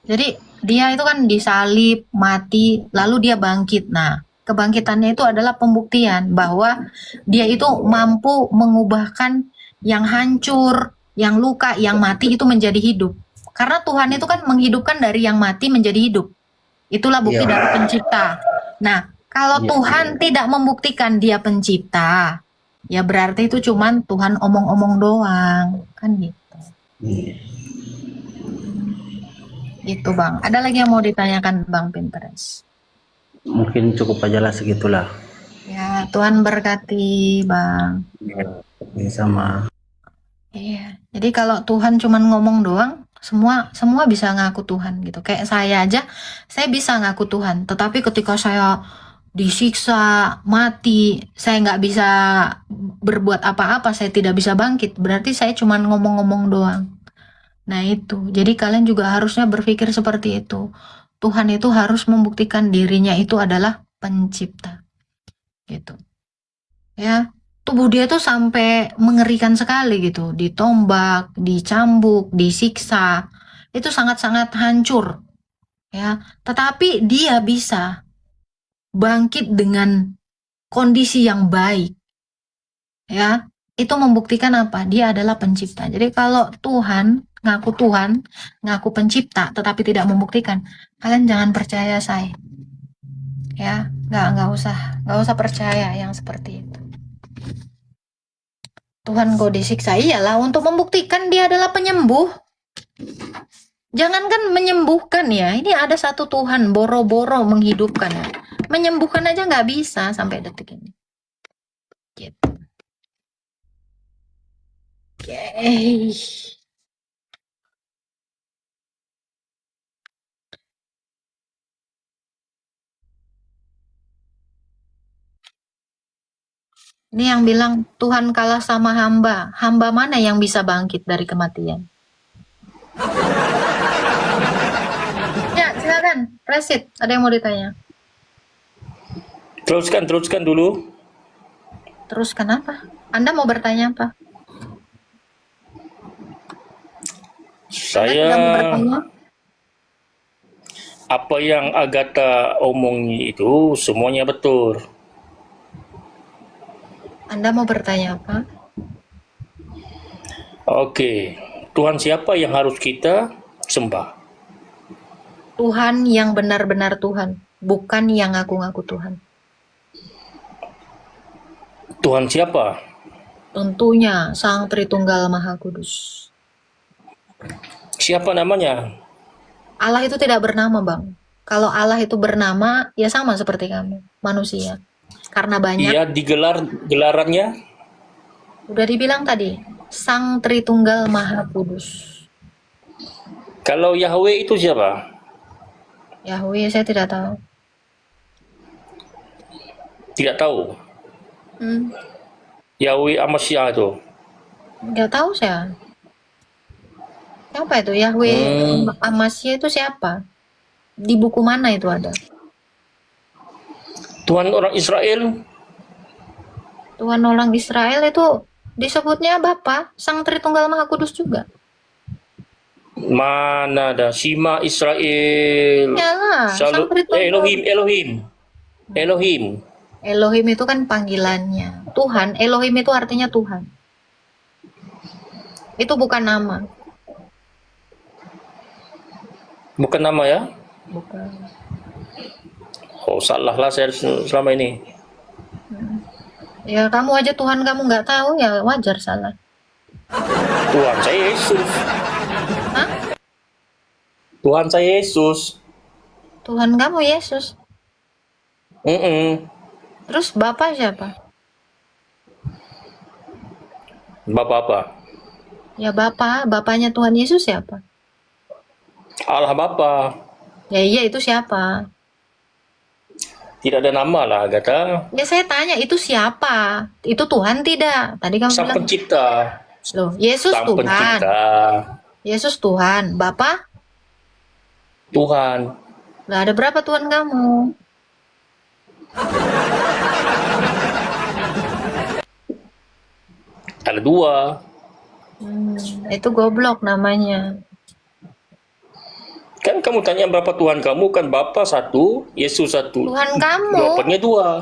Jadi dia itu kan disalib, mati, lalu dia bangkit. Nah, kebangkitannya itu adalah pembuktian bahwa dia itu mampu mengubahkan yang hancur, yang luka, yang mati itu menjadi hidup. Karena Tuhan itu kan menghidupkan dari yang mati menjadi hidup. Itulah bukti dari pencipta. Nah, kalau Tuhan tidak membuktikan dia pencipta, ya berarti itu cuman Tuhan omong-omong doang. Kan gitu. Gitu Bang. Ada lagi yang mau ditanyakan Bang Pinterest? Mungkin cukup aja lah segitulah. Ya, Tuhan berkati Bang. Ini sama. Iya. Jadi kalau Tuhan cuman ngomong doang, semua bisa ngaku Tuhan gitu. Kayak saya aja, saya bisa ngaku Tuhan. Tetapi ketika saya disiksa, mati, saya nggak bisa berbuat apa-apa, saya tidak bisa bangkit. Berarti saya cuman ngomong-ngomong doang. Nah itu, jadi kalian juga harusnya berpikir seperti itu. Tuhan itu harus membuktikan dirinya itu adalah pencipta. Gitu. Ya, tubuh dia tuh sampai mengerikan sekali gitu. Ditombak, dicambuk, disiksa. Itu sangat-sangat hancur. Ya, tetapi dia bisa bangkit dengan kondisi yang baik. Ya, itu membuktikan apa? Dia adalah pencipta. Jadi kalau Tuhan, ngaku pencipta, tetapi tidak membuktikan, kalian jangan percaya saya. Ya, nggak usah percaya yang seperti itu. Tuhan kau disiksa, iyalah untuk membuktikan dia adalah penyembuh. Jangankan menyembuhkan ya, ini ada satu Tuhan boro-boro menghidupkan ya. Menyembuhkan aja nggak bisa sampai detik ini. Gitu. Oke. Ini yang bilang Tuhan kalah sama hamba. Hamba mana yang bisa bangkit dari kematian? Ya, silakan. Resit, ada yang mau ditanya? Teruskan dulu. Terus kenapa? Anda mau bertanya apa? Saya Anda mau bertanya? apa yang Agatha omongi itu semuanya betul. Anda mau bertanya apa? Oke, Tuhan siapa yang harus kita sembah? Tuhan yang benar-benar Tuhan, bukan yang ngaku-ngaku Tuhan. Tuhan siapa? Tentunya Sang Tritunggal Maha Kudus. Siapa namanya? Allah itu tidak bernama, Bang. Kalau Allah itu bernama, ya sama seperti kamu, manusia. Karena banyak. Iya, gelarannya. Udah dibilang tadi, Sang Tritunggal Maha Kudus. Kalau Yahweh itu siapa? Yahweh saya tidak tahu. Tidak tahu. Yahweh Amasya itu. Nggak tahu saya. Siapa itu? Yahweh Amasya itu siapa? Di buku mana itu ada? Tuhan orang Israel. Tuhan orang Israel itu disebutnya Bapa, Sang Tritunggal Maha Kudus juga. Mana ada Shima Israel. Iyalah, sampai Elohim. Elohim itu kan panggilannya. Tuhan, Elohim itu artinya Tuhan. Itu bukan nama. Bukan nama ya? Bukan. Oh, salah lah saya selama ini. Ya kamu aja Tuhan kamu nggak tahu ya wajar salah. Tuhan saya Yesus. Hah? Tuhan saya Yesus. Tuhan kamu Yesus. Terus Bapak siapa? Bapak apa? Ya Bapak, Bapaknya Tuhan Yesus siapa? Allah Bapa. Ya iya itu siapa? Tidak ada nama lah, Agatha. Ya saya tanya itu siapa? Itu Tuhan tidak? Tadi kamu Sang bilang. Pencipta. Loh, Yesus Sang Tuhan. Pencipta. Yesus Tuhan. Bapak? Tuhan. Lah ada berapa Tuhan kamu? Ada 2. Itu goblok namanya. Kan kamu tanya berapa Tuhan kamu, kan Bapa 1, Yesus 1. Tuhan kamu? Bapaknya 2.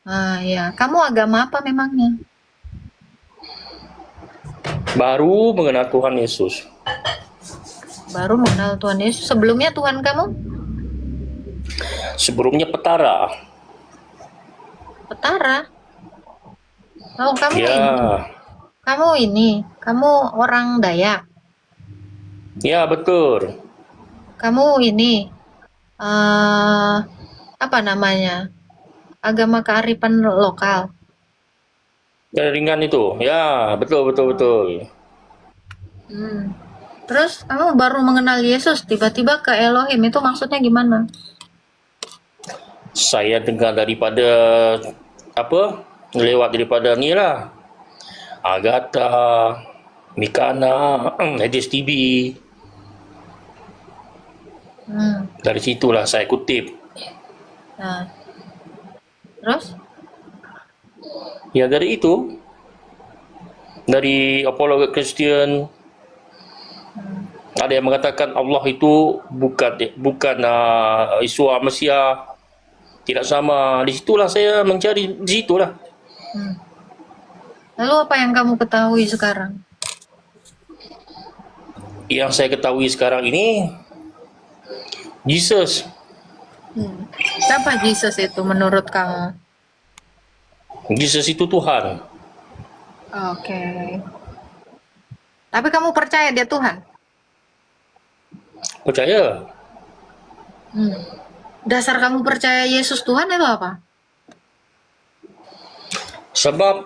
Ah ya, kamu agama apa memangnya? Baru mengenal Tuhan Yesus. Baru mengenal Tuhan Yesus. Sebelumnya Tuhan kamu? Sebelumnya Petara. Petara. Oh, kamu Ya. ini. Kamu orang Dayak. Ya, betul. Kamu ini apa namanya? Agama kearifan lokal. Ringan itu. Ya, betul. Terus kamu baru mengenal Yesus, tiba-tiba ke Elohim, itu maksudnya gimana? Saya dengar daripada lewat daripada ni lah, Agatha, Mikana, Hadis TV. Dari situlah saya kutip. Nah, terus? Ya dari itu, dari apologet Kristen, ada yang mengatakan Allah itu bukan Yesua Mesia, tidak sama. Di situlah saya mencari, di situlah. Lalu apa yang kamu ketahui sekarang? Yang saya ketahui sekarang ini, Jesus. Siapa Jesus itu menurut kamu? Jesus itu Tuhan. Oke. Tapi kamu percaya dia Tuhan? Percaya? Dasar kamu percaya Yesus Tuhan itu apa? Sebab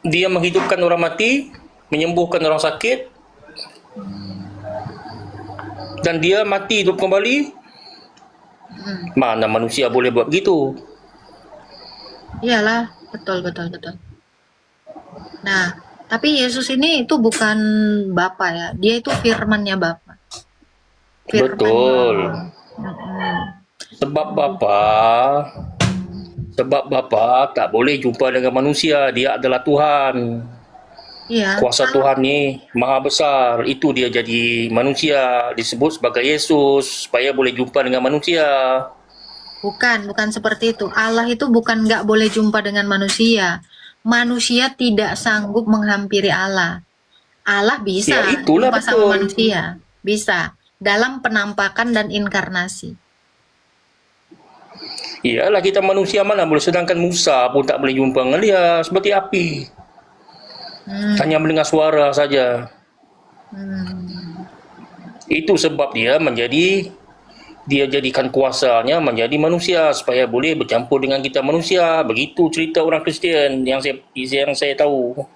dia menghidupkan orang mati, menyembuhkan orang sakit, dan dia mati hidup kembali. Mana manusia boleh buat gitu? Iyalah, betul. Nah, tapi Yesus ini itu bukan Bapa ya, dia itu firmannya Bapa. Betul. Sebab Bapa tak boleh jumpa dengan manusia, dia adalah Tuhan. Iya. Kuasa Tuhan ni maha besar, itu dia jadi manusia, disebut sebagai Yesus supaya boleh jumpa dengan manusia. Bukan seperti itu. Allah itu bukan nggak boleh jumpa dengan manusia. Manusia tidak sanggup menghampiri Allah. Allah bisa Ya, itulah jumpa sama betul. manusia. Bisa. Dalam penampakan dan inkarnasi. Iyalah kita manusia mana boleh, sedangkan Musa pun tak boleh jumpa dengan dia, seperti api. Hanya mendengar suara saja. Itu sebab dia jadikan kuasanya menjadi manusia supaya boleh bercampur dengan kita manusia. Begitu cerita orang Kristian yang saya tahu.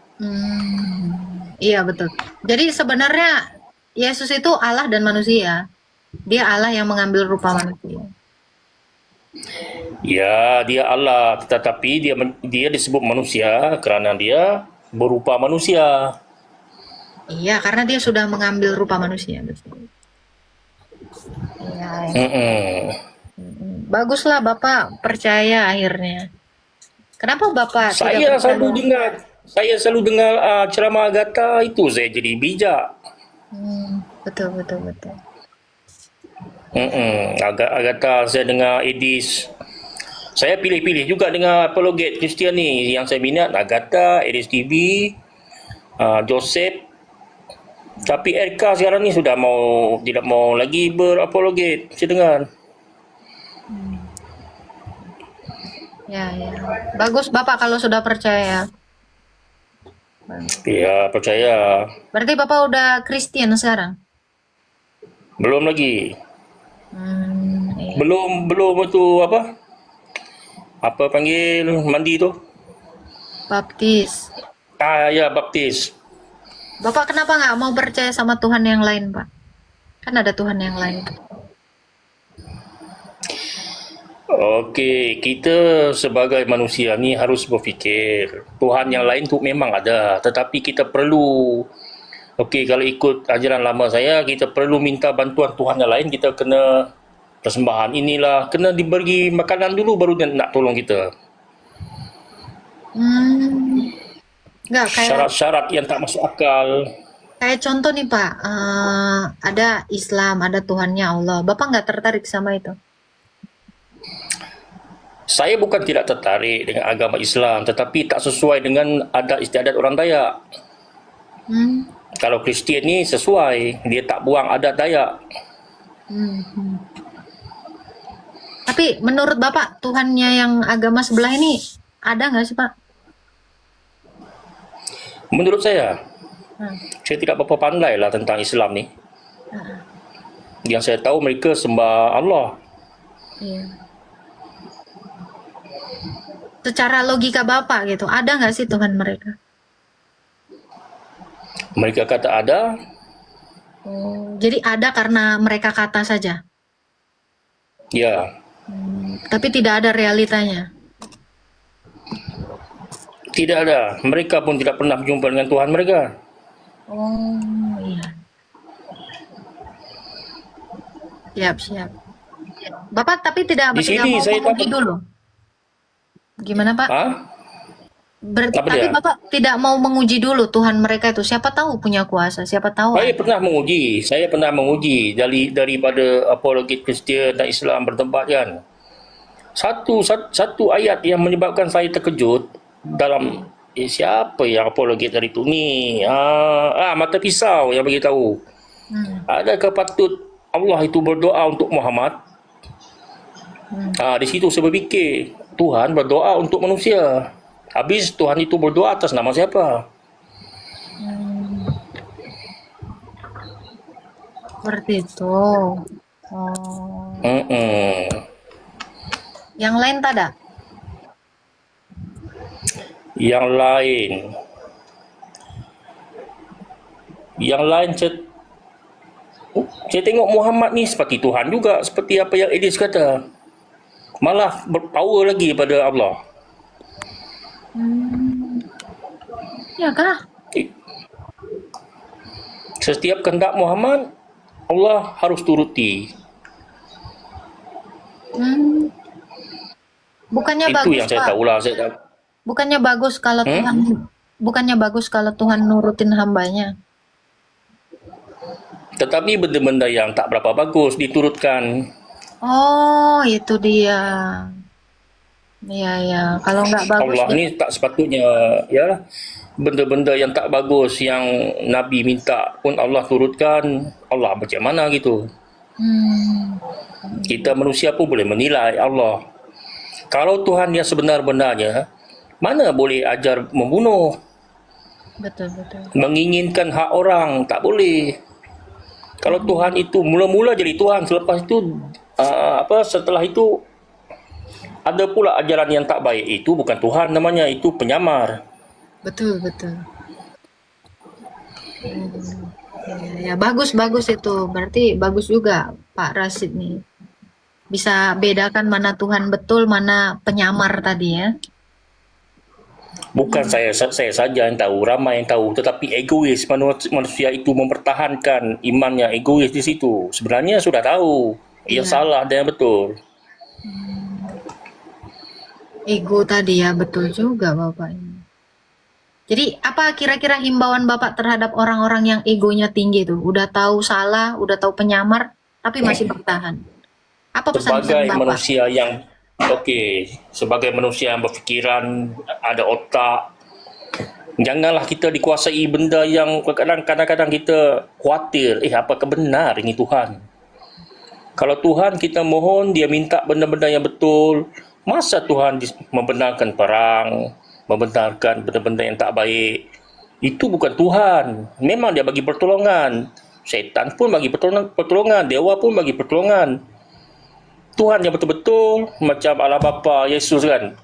Iya betul. Jadi sebenarnya Yesus itu Allah dan manusia. Dia Allah yang mengambil rupa manusia. Ya, dia Allah, tetapi dia disebut manusia kerana dia berupa manusia. Iya, karena dia sudah mengambil rupa manusia. Betul. Iya. Baguslah Bapak percaya akhirnya. Kenapa Bapak Saya tidak selalu dengar ceramah Agatha, itu saya jadi bijak. Betul, betul, betul. Agatha saya dengar Edis. Saya pilih-pilih juga dengar apologet Kristian ni. Yang saya minat Agatha, Edis TV, Joseph. Tapi Erka sekarang ni sudah tidak mau lagi berapologet. Saya dengar. Ya, ya. Bagus Bapak kalau sudah percaya. Ya, percaya. Berarti Bapak udah Kristen sekarang? Belum lagi. Iya. Belum itu apa? Apa panggil mandi tu? Baptis. Ya, baptis. Bapak kenapa nggak mau percaya sama Tuhan yang lain, Pak? Kan ada Tuhan yang lain. Okey, kita sebagai manusia ni harus berfikir. Tuhan yang lain tu memang ada, tetapi kita perlu kalau ikut ajaran lama saya, kita perlu minta bantuan Tuhan yang lain, kita kena persembahan inilah, kena diberi makanan dulu baru dia nak tolong kita. Nggak, kayak Syarat-syarat yang tak masuk akal. kayak contoh nih Pak, ada Islam, ada Tuhannya Allah. Bapak nggak tertarik sama itu? Saya bukan tidak tertarik dengan agama Islam, tetapi tak sesuai dengan adat istiadat orang Dayak. Kalau Kristian ni sesuai, dia tak buang adat Dayak. Tapi menurut Bapak, Tuhannya yang agama sebelah ini ada nggak sih Pak? Menurut saya tidak berapa pandai lah tentang Islam ni. Yang saya tahu mereka sembah Allah. Iya. Secara logika Bapak gitu, ada nggak sih Tuhan mereka? Mereka kata ada. Jadi ada karena mereka kata saja? Ya. Tapi tidak ada realitanya? Tidak ada. Mereka pun tidak pernah berjumpa dengan Tuhan mereka. Oh iya. Siap. Bapak tapi tidak Di sini mau saya menguji dapat- dulu? Gimana Pak? Hah? Berarti Apa tapi dia? Bapak tidak mau menguji dulu Tuhan mereka itu. Siapa tahu punya kuasa, siapa tahu. Saya pernah menguji daripada apologet Kristian dan Islam berdebat kan. Satu ayat yang menyebabkan saya terkejut dalam siapa yang apologet dari itu ni? Mata pisau yang bagi tahu. Adakah patut Allah itu berdoa untuk Muhammad? Di situ saya berfikir, Tuhan berdoa untuk manusia. Habis Tuhan itu berdoa atas nama siapa? Seperti itu. Yang lain tak ada? Yang lain saya tengok Muhammad ni seperti Tuhan juga, seperti apa yang Edis kata. Malah berpower lagi pada Allah. Ya kah? Setiap kehendak Muhammad, Allah harus turuti. Bukannya Itu bagus yang saya Pak. tahulah. Bukannya bagus kalau bukannya bagus kalau Tuhan nurutin hambanya. Tetapi benda-benda yang tak berapa bagus diturutkan. Oh, itu dia. Ya. Kalau nggak bagus Allah ni tak sepatutnya, ya, benda-benda yang tak bagus yang Nabi minta pun Allah turutkan. Allah macam mana gitu. Kita manusia pun boleh menilai Allah. Kalau Tuhan yang sebenar-benarnya, mana boleh ajar membunuh, Betul. menginginkan hak orang, tak boleh. Kalau Tuhan itu mula-mula jadi Tuhan, selepas itu setelah itu ada pula ajaran yang tak baik, itu bukan Tuhan namanya, itu penyamar. Betul. Ya, bagus itu. Berarti bagus juga Pak Rasid nih. Bisa bedakan mana Tuhan betul, mana penyamar tadi ya. Bukan saya saja yang tahu, ramai yang tahu, tetapi egois manusia itu mempertahankan imannya, egois di situ. Sebenarnya sudah tahu yang salah dan yang betul. Ego tadi ya, betul juga Bapak ini. Jadi apa kira-kira himbauan Bapak terhadap orang-orang yang egonya tinggi tuh? Udah tahu salah, udah tahu penyamar, tapi masih bertahan. Apa pesan-pesan Sebagai Bapak? manusia yang sebagai manusia yang berfikiran, ada otak, janganlah kita dikuasai benda yang kadang-kadang kita khawatir, apakah benar ini Tuhan? Kalau Tuhan kita mohon, dia minta benda-benda yang betul, masa Tuhan membenarkan perang, membenarkan benda-benda yang tak baik? Itu bukan Tuhan. Memang dia bagi pertolongan. Setan pun bagi pertolongan, dewa pun bagi pertolongan. Tuhan yang betul-betul macam Allah Bapa Yesus kan,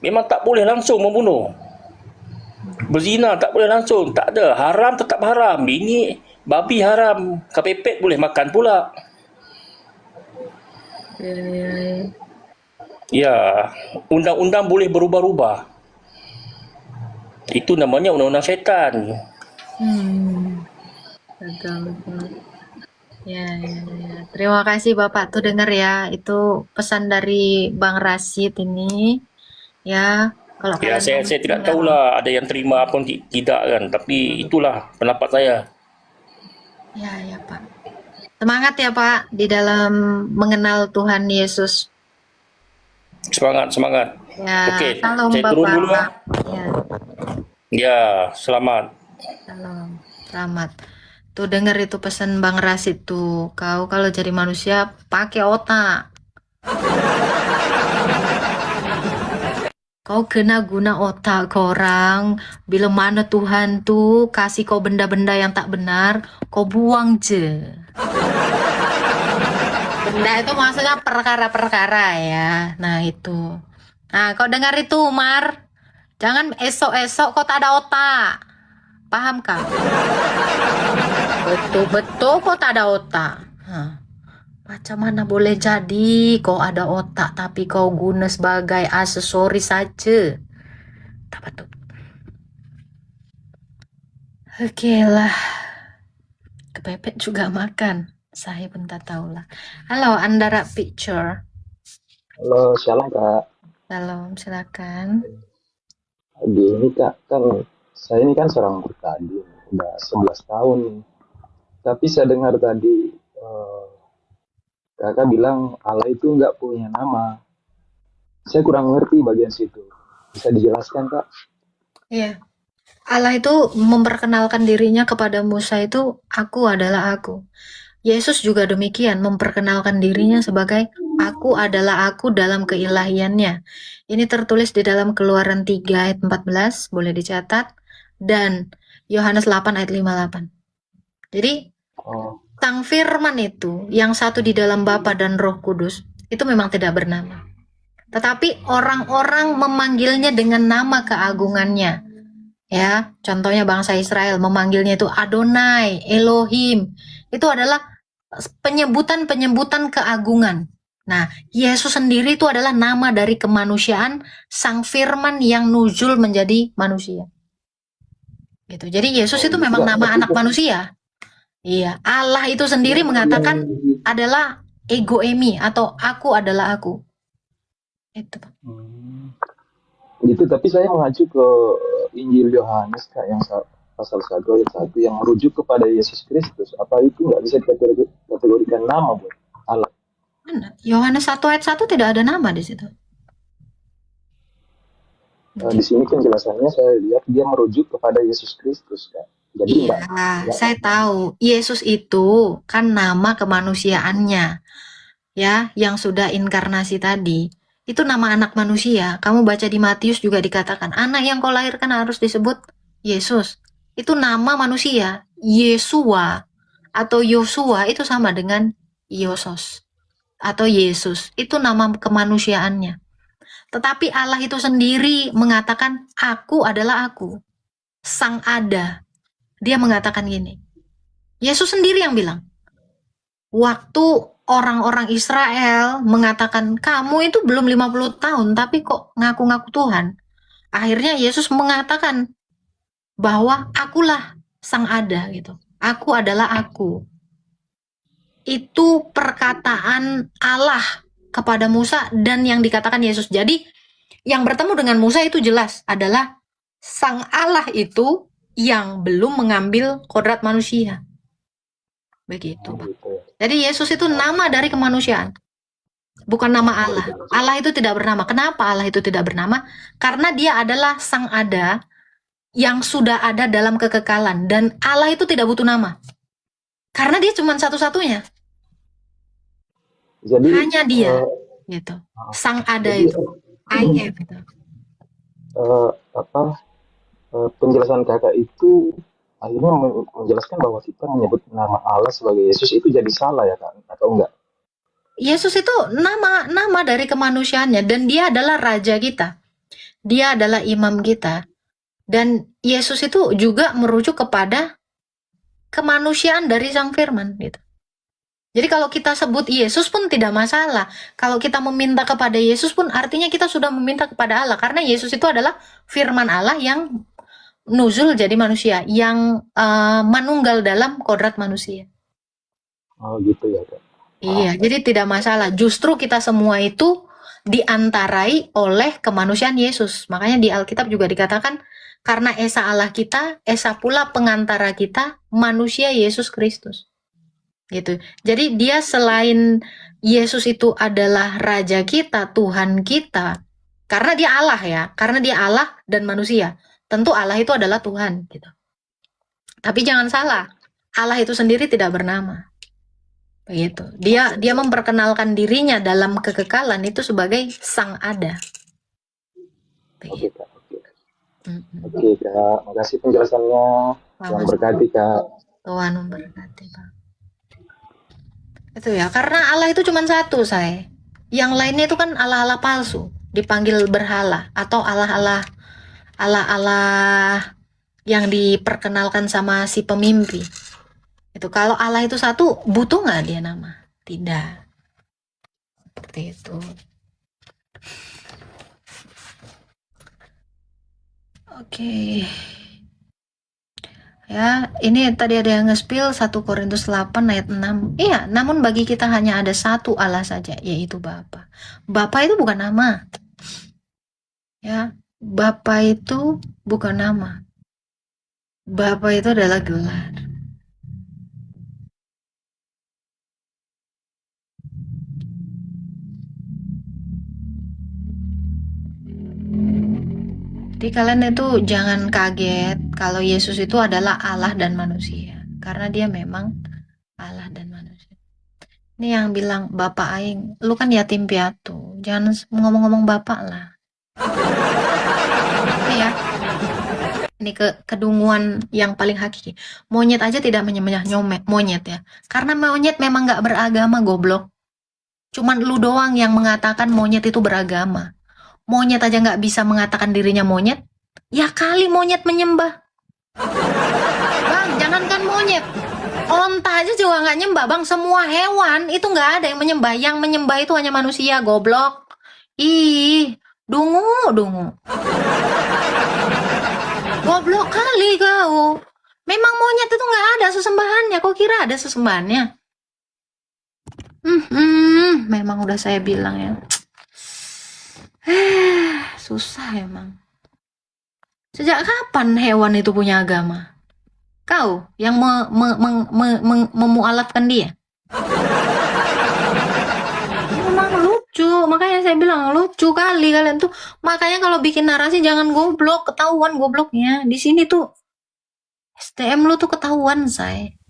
memang tak boleh langsung membunuh. Berzina tak boleh langsung, tak ada. Haram tetap haram. Ini babi haram, kepepet boleh makan pula. Ya, undang-undang boleh berubah-ubah. Itu namanya undang-undang setan. Betul. Ya. Terima kasih Bapak tuh denger ya. Itu pesan dari Bang Rasid ini. Ya, kalau Ya, kalian saya tidak tahulah ada yang terima apa tidak kan. Tapi itulah pendapat saya. Ya Pak. Semangat ya Pak di dalam mengenal Tuhan Yesus. Semangat. Ya, Okey, salam saya Bapak. turun dulu lah. Ya, selamat. Salam. Selamat. Tuh denger itu pesan Bang Rasid tuh. Kau kalau jadi manusia pakai otak. Kau kena guna otak korang. Bila mana Tuhan tuh kasih kau benda-benda yang tak benar, kau buang je. Benda itu maksudnya perkara-perkara ya. Nah itu. Nah kau dengar itu Umar. Jangan esok-esok kau tak ada otak. Paham kah? Betul-betul kau tak ada otak. Macam mana boleh jadi kau ada otak tapi kau guna sebagai aksesoris saja? Tak betul. Oke lah. Kepepet juga makan. Saya pun tak tahulah. Halo, Andara Picture. Halo, shalom Kak. Salam, silakan. Gini Kak, kan saya ini kan seorang pribadi, udah 11 tahun nih. Tapi saya dengar tadi Kakak bilang Allah itu nggak punya nama. Saya kurang ngerti bagian situ. Bisa dijelaskan Kak? Iya. Allah itu memperkenalkan dirinya kepada Musa itu, aku adalah aku. Yesus juga demikian, memperkenalkan dirinya sebagai aku adalah aku dalam keilahiannya. Ini tertulis di dalam Keluaran 3 ayat 14, boleh dicatat, dan Yohanes 8 ayat 58. Jadi, Sang Firman itu, yang satu di dalam Bapa dan Roh Kudus, itu memang tidak bernama. Tetapi orang-orang memanggilnya dengan nama keagungannya. Ya, contohnya bangsa Israel memanggilnya itu Adonai, Elohim. Itu adalah penyebutan-penyebutan keagungan. Nah, Yesus sendiri itu adalah nama dari kemanusiaan Sang Firman yang nuzul menjadi manusia. Gitu. Jadi Yesus itu memang nama anak manusia. Iya, Allah itu sendiri mengatakan adalah ego emi atau aku adalah aku. Itu, Pak. Gitu, tapi saya mengacu ke Injil Yohanes Kak, yang pasal 1 ayat 1 yang merujuk kepada Yesus Kristus. Apa itu nggak bisa dikategorikan nama buat Allah? Mana? Yohanes 1 ayat 1 tidak ada nama di situ. Di sini penjelasannya saya lihat dia merujuk kepada Yesus Kristus Kak. Jadi iya, saya tahu. Yesus itu kan nama kemanusiaannya. Ya, yang sudah inkarnasi tadi. Itu nama anak manusia. Kamu baca di Matius juga dikatakan, anak yang kau lahirkan harus disebut Yesus. Itu nama manusia. Yesua atau Yosua itu sama dengan Yosos atau Yesus. Itu nama kemanusiaannya. Tetapi Allah itu sendiri mengatakan, aku adalah aku. Sang Ada. Dia mengatakan gini. Yesus sendiri yang bilang. Waktu orang-orang Israel mengatakan, kamu itu belum 50 tahun, tapi kok ngaku-ngaku Tuhan. Akhirnya Yesus mengatakan bahwa akulah Sang Ada gitu. Aku adalah aku. Itu perkataan Allah kepada Musa dan yang dikatakan Yesus. Jadi yang bertemu dengan Musa itu jelas adalah Sang Allah itu yang belum mengambil kodrat manusia. Begitu, Pak. Gitu ya. Jadi Yesus itu nama dari kemanusiaan, bukan nama Allah. Allah itu tidak bernama. Kenapa Allah itu tidak bernama? Karena dia adalah sang ada yang sudah ada dalam kekekalan. Dan Allah itu tidak butuh nama. Karena dia cuma satu-satunya. Jadi Hanya dia. Gitu. Sang ada jadi itu. I am itu. Penjelasan kakak itu akhirnya menjelaskan bahwa kita menyebut nama Allah sebagai Yesus itu jadi salah ya kak, atau enggak? Yesus itu nama dari kemanusiaannya. Dan dia adalah raja kita. Dia adalah imam kita. Dan Yesus itu juga merujuk kepada kemanusiaan dari sang firman gitu. Jadi kalau kita sebut Yesus pun tidak masalah. Kalau kita meminta kepada Yesus pun artinya kita sudah meminta kepada Allah. Karena Yesus itu adalah firman Allah yang nuzul jadi manusia, yang manunggal dalam kodrat manusia. Oh gitu ya kak. Iya, jadi tidak masalah. Justru kita semua itu diantarai oleh kemanusiaan Yesus. Makanya di Alkitab juga dikatakan, karena Esa Allah kita, Esa pula pengantara kita, manusia Yesus Kristus. Gitu. Jadi dia selain Yesus itu adalah Raja kita, Tuhan kita, karena dia Allah ya, karena dia Allah dan manusia. Tentu Allah itu adalah Tuhan gitu. Tapi jangan salah, Allah itu sendiri tidak bernama. Begitu. Dia memperkenalkan dirinya dalam kekekalan itu sebagai Sang Ada. Oke kak. Oke kak, makasih penjelasannya. Yang berkati kak. Tuhan memberkati Pak. Itu ya, karena Allah itu cuma satu, saya. Yang lainnya itu kan Allah-Allah palsu, dipanggil berhala atau Allah-Allah yang diperkenalkan sama si pemimpi. Itu kalau Allah itu satu, butuh nggak dia nama? Tidak. Seperti itu. Oke. Ya, ini tadi ada yang nge-spill 1 Korintus 8 ayat 6. Iya, namun bagi kita hanya ada satu Allah saja, yaitu Bapa. Bapa itu bukan nama. Ya, Bapa itu bukan nama. Bapa itu adalah gelar. Jadi kalian itu jangan kaget kalau Yesus itu adalah Allah dan manusia. Karena dia memang Allah dan manusia. Ini yang bilang Bapak Aing, lu kan yatim piatu. Jangan ngomong-ngomong Bapak lah. Ini ya. Ini kedunguan yang paling hakiki. Monyet aja tidak menyembah monyet ya. Karena monyet memang gak beragama, goblok. Cuman lu doang yang mengatakan monyet itu beragama. Monyet aja nggak bisa mengatakan dirinya monyet, ya kali monyet menyembah. Bang, jangankan monyet, onta aja juga nggak nyembah, bang. Semua hewan itu nggak ada yang menyembah. Yang menyembah itu hanya manusia, goblok. Ih, dungu. Goblok kali kau. Memang monyet itu nggak ada sesembahannya. Kau kira ada sesembahannya? Memang udah saya bilang ya. Susah emang. Sejak kapan hewan itu punya agama? Kau yang memualatkan dia. Memang lucu, makanya saya bilang lucu kali kalian tuh. Makanya kalau bikin narasi jangan goblok, ketahuan gobloknya. Di sini tuh STM lu tuh ketahuan, say.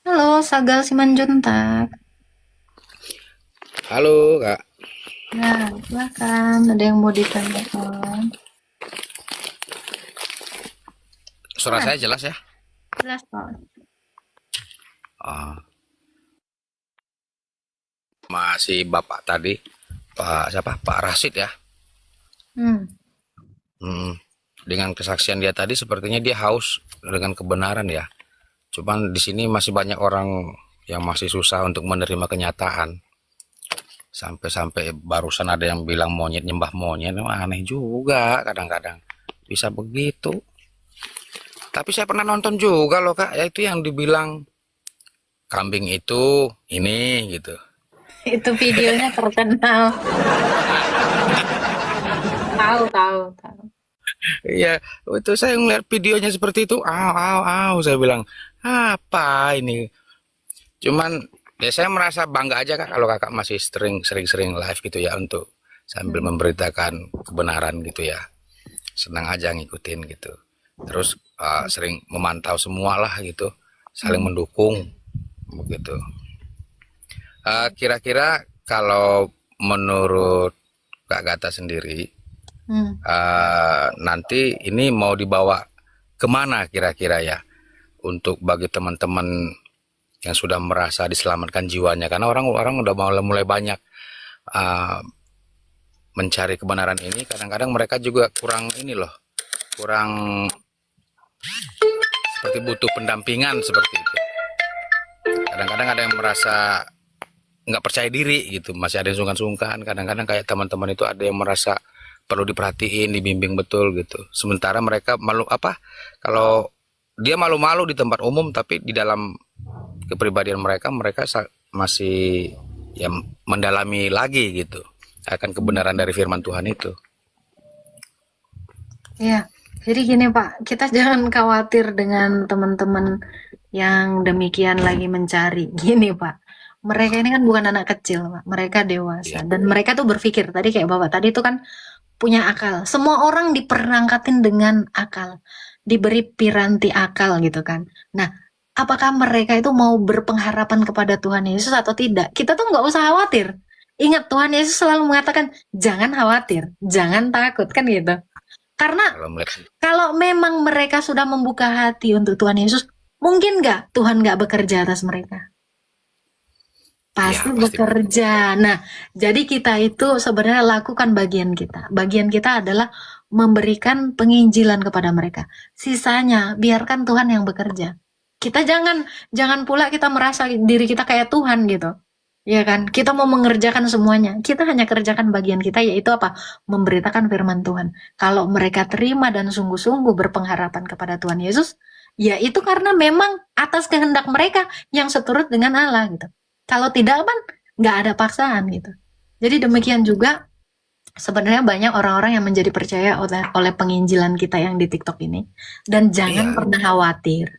Halo, Sagal Simanjuntak. Halo kak. Ya, silakan. Ada yang mau ditanyakan? Suara saya jelas ya? Jelas, Pak. Masih bapak tadi, Pak siapa? Pak Rasid ya. Dengan kesaksian dia tadi, sepertinya dia haus dengan kebenaran ya. Cuman di sini masih banyak orang yang masih susah untuk menerima kenyataan. Sampai-sampai barusan ada yang bilang monyet nyembah monyet, aneh juga kadang-kadang bisa begitu. Tapi saya pernah nonton juga loh kak, yaitu yang dibilang kambing itu ini gitu. Itu videonya terkenal. Tahu. Iya, itu saya ngeliat videonya seperti itu, saya bilang, apa ini? Cuman ya saya merasa bangga aja Kak kalau Kakak masih sering-sering live gitu ya untuk sambil memberitakan kebenaran gitu ya. Senang aja ngikutin gitu. Terus sering memantau semua lah gitu, saling mendukung begitu. Kira-kira kalau menurut Kak Gata sendiri, nanti ini mau dibawa kemana kira-kira ya untuk bagi teman-teman yang sudah merasa diselamatkan jiwanya, karena orang-orang udah mulai banyak mencari kebenaran ini. Kadang-kadang mereka juga kurang ini loh, kurang seperti butuh pendampingan seperti itu. Kadang-kadang ada yang merasa nggak percaya diri gitu, masih ada yang sungkan-sungkan. Kadang-kadang kayak teman-teman itu ada yang merasa perlu diperhatiin, dibimbing betul gitu. Sementara mereka malu kalau dia malu-malu di tempat umum, tapi di dalam kepribadian mereka masih ya mendalami lagi gitu akan kebenaran dari firman Tuhan itu. Ya, jadi gini Pak, kita jangan khawatir dengan teman-teman yang demikian lagi mencari. Gini Pak, mereka ini kan bukan anak kecil Pak, mereka dewasa. Dan mereka tuh berpikir, tadi kayak Bapak tadi itu kan punya akal. Semua orang diperangkatin dengan akal, diberi piranti akal gitu kan. Nah, apakah mereka itu mau berpengharapan kepada Tuhan Yesus atau tidak? Kita tuh nggak usah khawatir. Ingat, Tuhan Yesus selalu mengatakan, jangan khawatir, jangan takut, kan gitu. Karena kalau memang mereka sudah membuka hati untuk Tuhan Yesus, mungkin nggak Tuhan nggak bekerja atas mereka? Pasti bekerja. Nah, jadi kita itu sebenarnya lakukan bagian kita. Bagian kita adalah memberikan penginjilan kepada mereka. Sisanya biarkan Tuhan yang bekerja. Kita jangan pula kita merasa diri kita kayak Tuhan gitu. Ya kan? Kita mau mengerjakan semuanya. Kita hanya kerjakan bagian kita, yaitu apa? Memberitakan firman Tuhan. Kalau mereka terima dan sungguh-sungguh berpengharapan kepada Tuhan Yesus, ya itu karena memang atas kehendak mereka yang seturut dengan Allah gitu. Kalau tidak kan nggak ada paksaan gitu. Jadi demikian juga sebenarnya banyak orang-orang yang menjadi percaya oleh penginjilan kita yang di TikTok ini. Dan jangan pernah khawatir.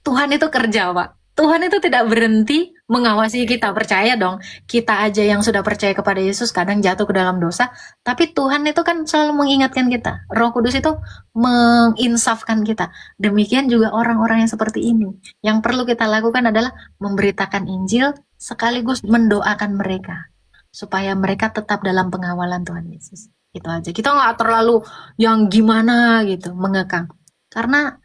Tuhan itu kerja, Pak. Tuhan itu tidak berhenti mengawasi kita. Percaya dong, kita aja yang sudah percaya kepada Yesus kadang jatuh ke dalam dosa, tapi Tuhan itu kan selalu mengingatkan kita. Roh Kudus itu menginsafkan kita. Demikian juga orang-orang yang seperti ini. Yang perlu kita lakukan adalah memberitakan Injil sekaligus mendoakan mereka supaya mereka tetap dalam pengawalan Tuhan Yesus. Itu aja. Kita nggak terlalu yang gimana gitu mengekang. Karena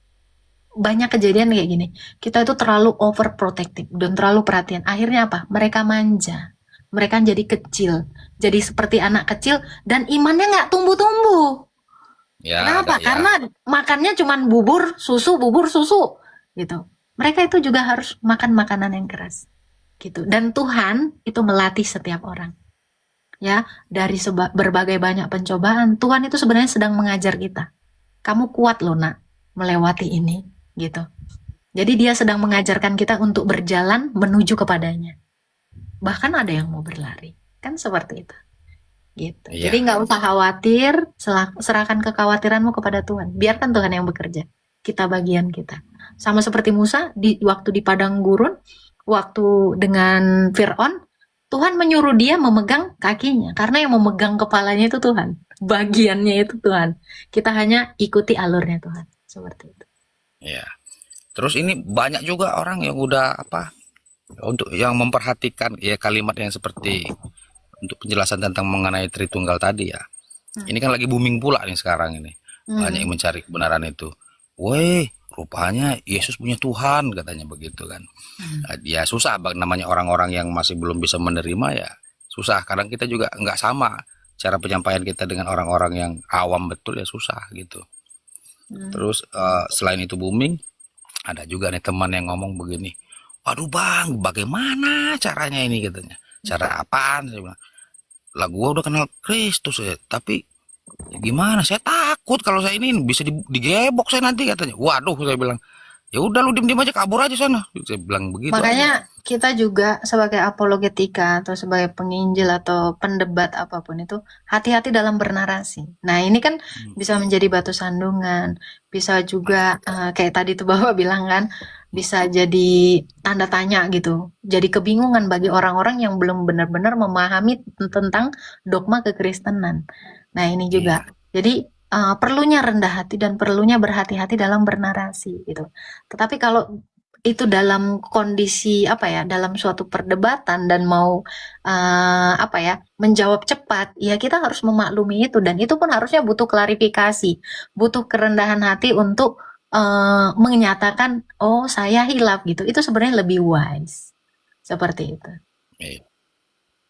banyak kejadian kayak gini. Kita itu terlalu overprotective dan terlalu perhatian. Akhirnya apa? Mereka manja. Mereka jadi kecil. Jadi seperti anak kecil dan imannya nggak tumbuh-tumbuh. Ya, kenapa? Karena makannya cuma bubur susu gitu. Mereka itu juga harus makan makanan yang keras. Gitu. Dan Tuhan itu melatih setiap orang. Ya, dari berbagai banyak pencobaan, Tuhan itu sebenarnya sedang mengajar kita. Kamu kuat loh, Nak, melewati ini. Gitu. Jadi dia sedang mengajarkan kita untuk berjalan menuju kepadanya. Bahkan ada yang mau berlari. Kan seperti itu. Gitu. Jadi nggak usah khawatir, serahkan kekhawatiranmu kepada Tuhan. Biarkan Tuhan yang bekerja. Kita bagian kita. Sama seperti Musa waktu di padang gurun, waktu dengan Fir'aun, Tuhan menyuruh dia memegang kakinya. Karena yang memegang kepalanya itu Tuhan. Bagiannya itu Tuhan. Kita hanya ikuti alurnya Tuhan. Seperti itu. Ya, terus ini banyak juga orang yang udah untuk yang memperhatikan ya kalimat yang seperti untuk penjelasan tentang mengenai Tritunggal tadi ya. Ini kan lagi booming pula nih sekarang ini. Banyak yang mencari kebenaran itu. Weh, rupanya Yesus punya Tuhan katanya begitu kan. Ya susah namanya orang-orang yang masih belum bisa menerima ya susah. Kadang kita juga nggak sama cara penyampaian kita dengan orang-orang yang awam betul ya susah gitu. Terus selain itu booming, ada juga nih teman yang ngomong begini, waduh bang, bagaimana caranya ini katanya. Cara apaan? Saya bilang, lah gua udah kenal Kristus ya, tapi gimana? Saya takut kalau saya ini bisa digebok saya nanti katanya. Waduh, saya bilang, Ya udah lu diem aja, kabur aja sana. Saya bilang begitu. Makanya kita juga sebagai apologetika atau sebagai penginjil atau pendebat apapun itu hati-hati dalam bernarasi. Nah ini kan bisa menjadi batu sandungan, bisa juga kayak tadi tuh Bapak bilang kan, bisa jadi tanda tanya gitu, jadi kebingungan bagi orang-orang yang belum benar-benar memahami tentang dogma kekristenan. Nah ini juga, jadi perlunya rendah hati dan perlunya berhati-hati dalam bernarasi gitu. Tetapi kalau itu dalam kondisi dalam suatu perdebatan dan mau menjawab cepat, ya kita harus memaklumi itu, dan itu pun harusnya butuh klarifikasi, butuh kerendahan hati untuk menyatakan oh saya hilaf gitu. Itu sebenarnya lebih wise seperti itu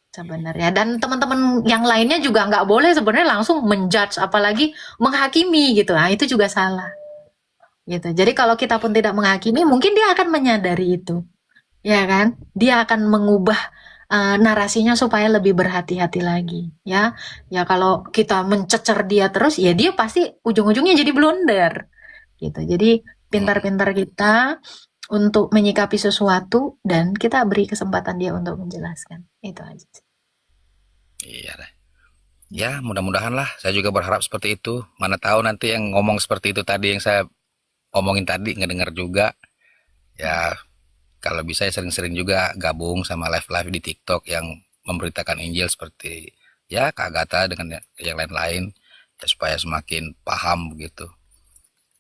sebenarnya. Dan teman-teman yang lainnya juga nggak boleh sebenarnya langsung menjudge, apalagi menghakimi gitu. Nah itu juga salah gitu. Jadi kalau kita pun tidak menghakimi, mungkin dia akan menyadari itu, ya kan? Dia akan mengubah narasinya supaya lebih berhati-hati lagi, ya. Ya kalau kita mencecer dia terus, ya dia pasti ujung-ujungnya jadi blunder, gitu. Jadi pintar-pintar kita untuk menyikapi sesuatu dan kita beri kesempatan dia untuk menjelaskan. Itu aja. Iya deh. Ya mudah-mudahan lah, saya juga berharap seperti itu. Mana tahu nanti yang ngomong seperti itu tadi yang saya omongin tadi ngedengar juga. Ya kalau bisa ya sering-sering juga gabung sama live-live di TikTok yang memberitakan Injil seperti ya Kak Agatha dengan yang lain-lain, ya, supaya semakin paham begitu.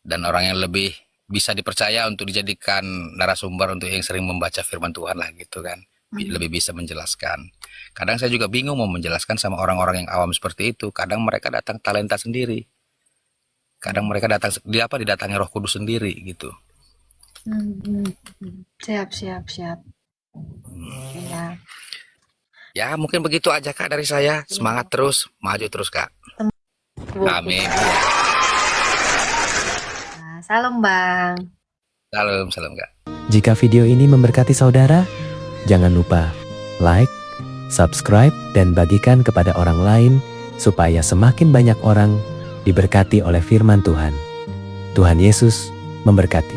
Dan orang yang lebih bisa dipercaya untuk dijadikan narasumber untuk yang sering membaca firman Tuhan lah gitu kan. Lebih bisa menjelaskan. Kadang saya juga bingung mau menjelaskan sama orang-orang yang awam seperti itu. Kadang mereka datang talenta sendiri. Kadang mereka datang didatangi Roh Kudus sendiri gitu. Siap. Ya. Ya mungkin begitu aja Kak dari saya. Semangat terus, maju terus Kak. Amin. Nah, salam Bang. Salam Kak. Jika video ini memberkati saudara, jangan lupa like, subscribe, dan bagikan kepada orang lain supaya semakin banyak orang diberkati oleh firman Tuhan. Tuhan Yesus memberkati.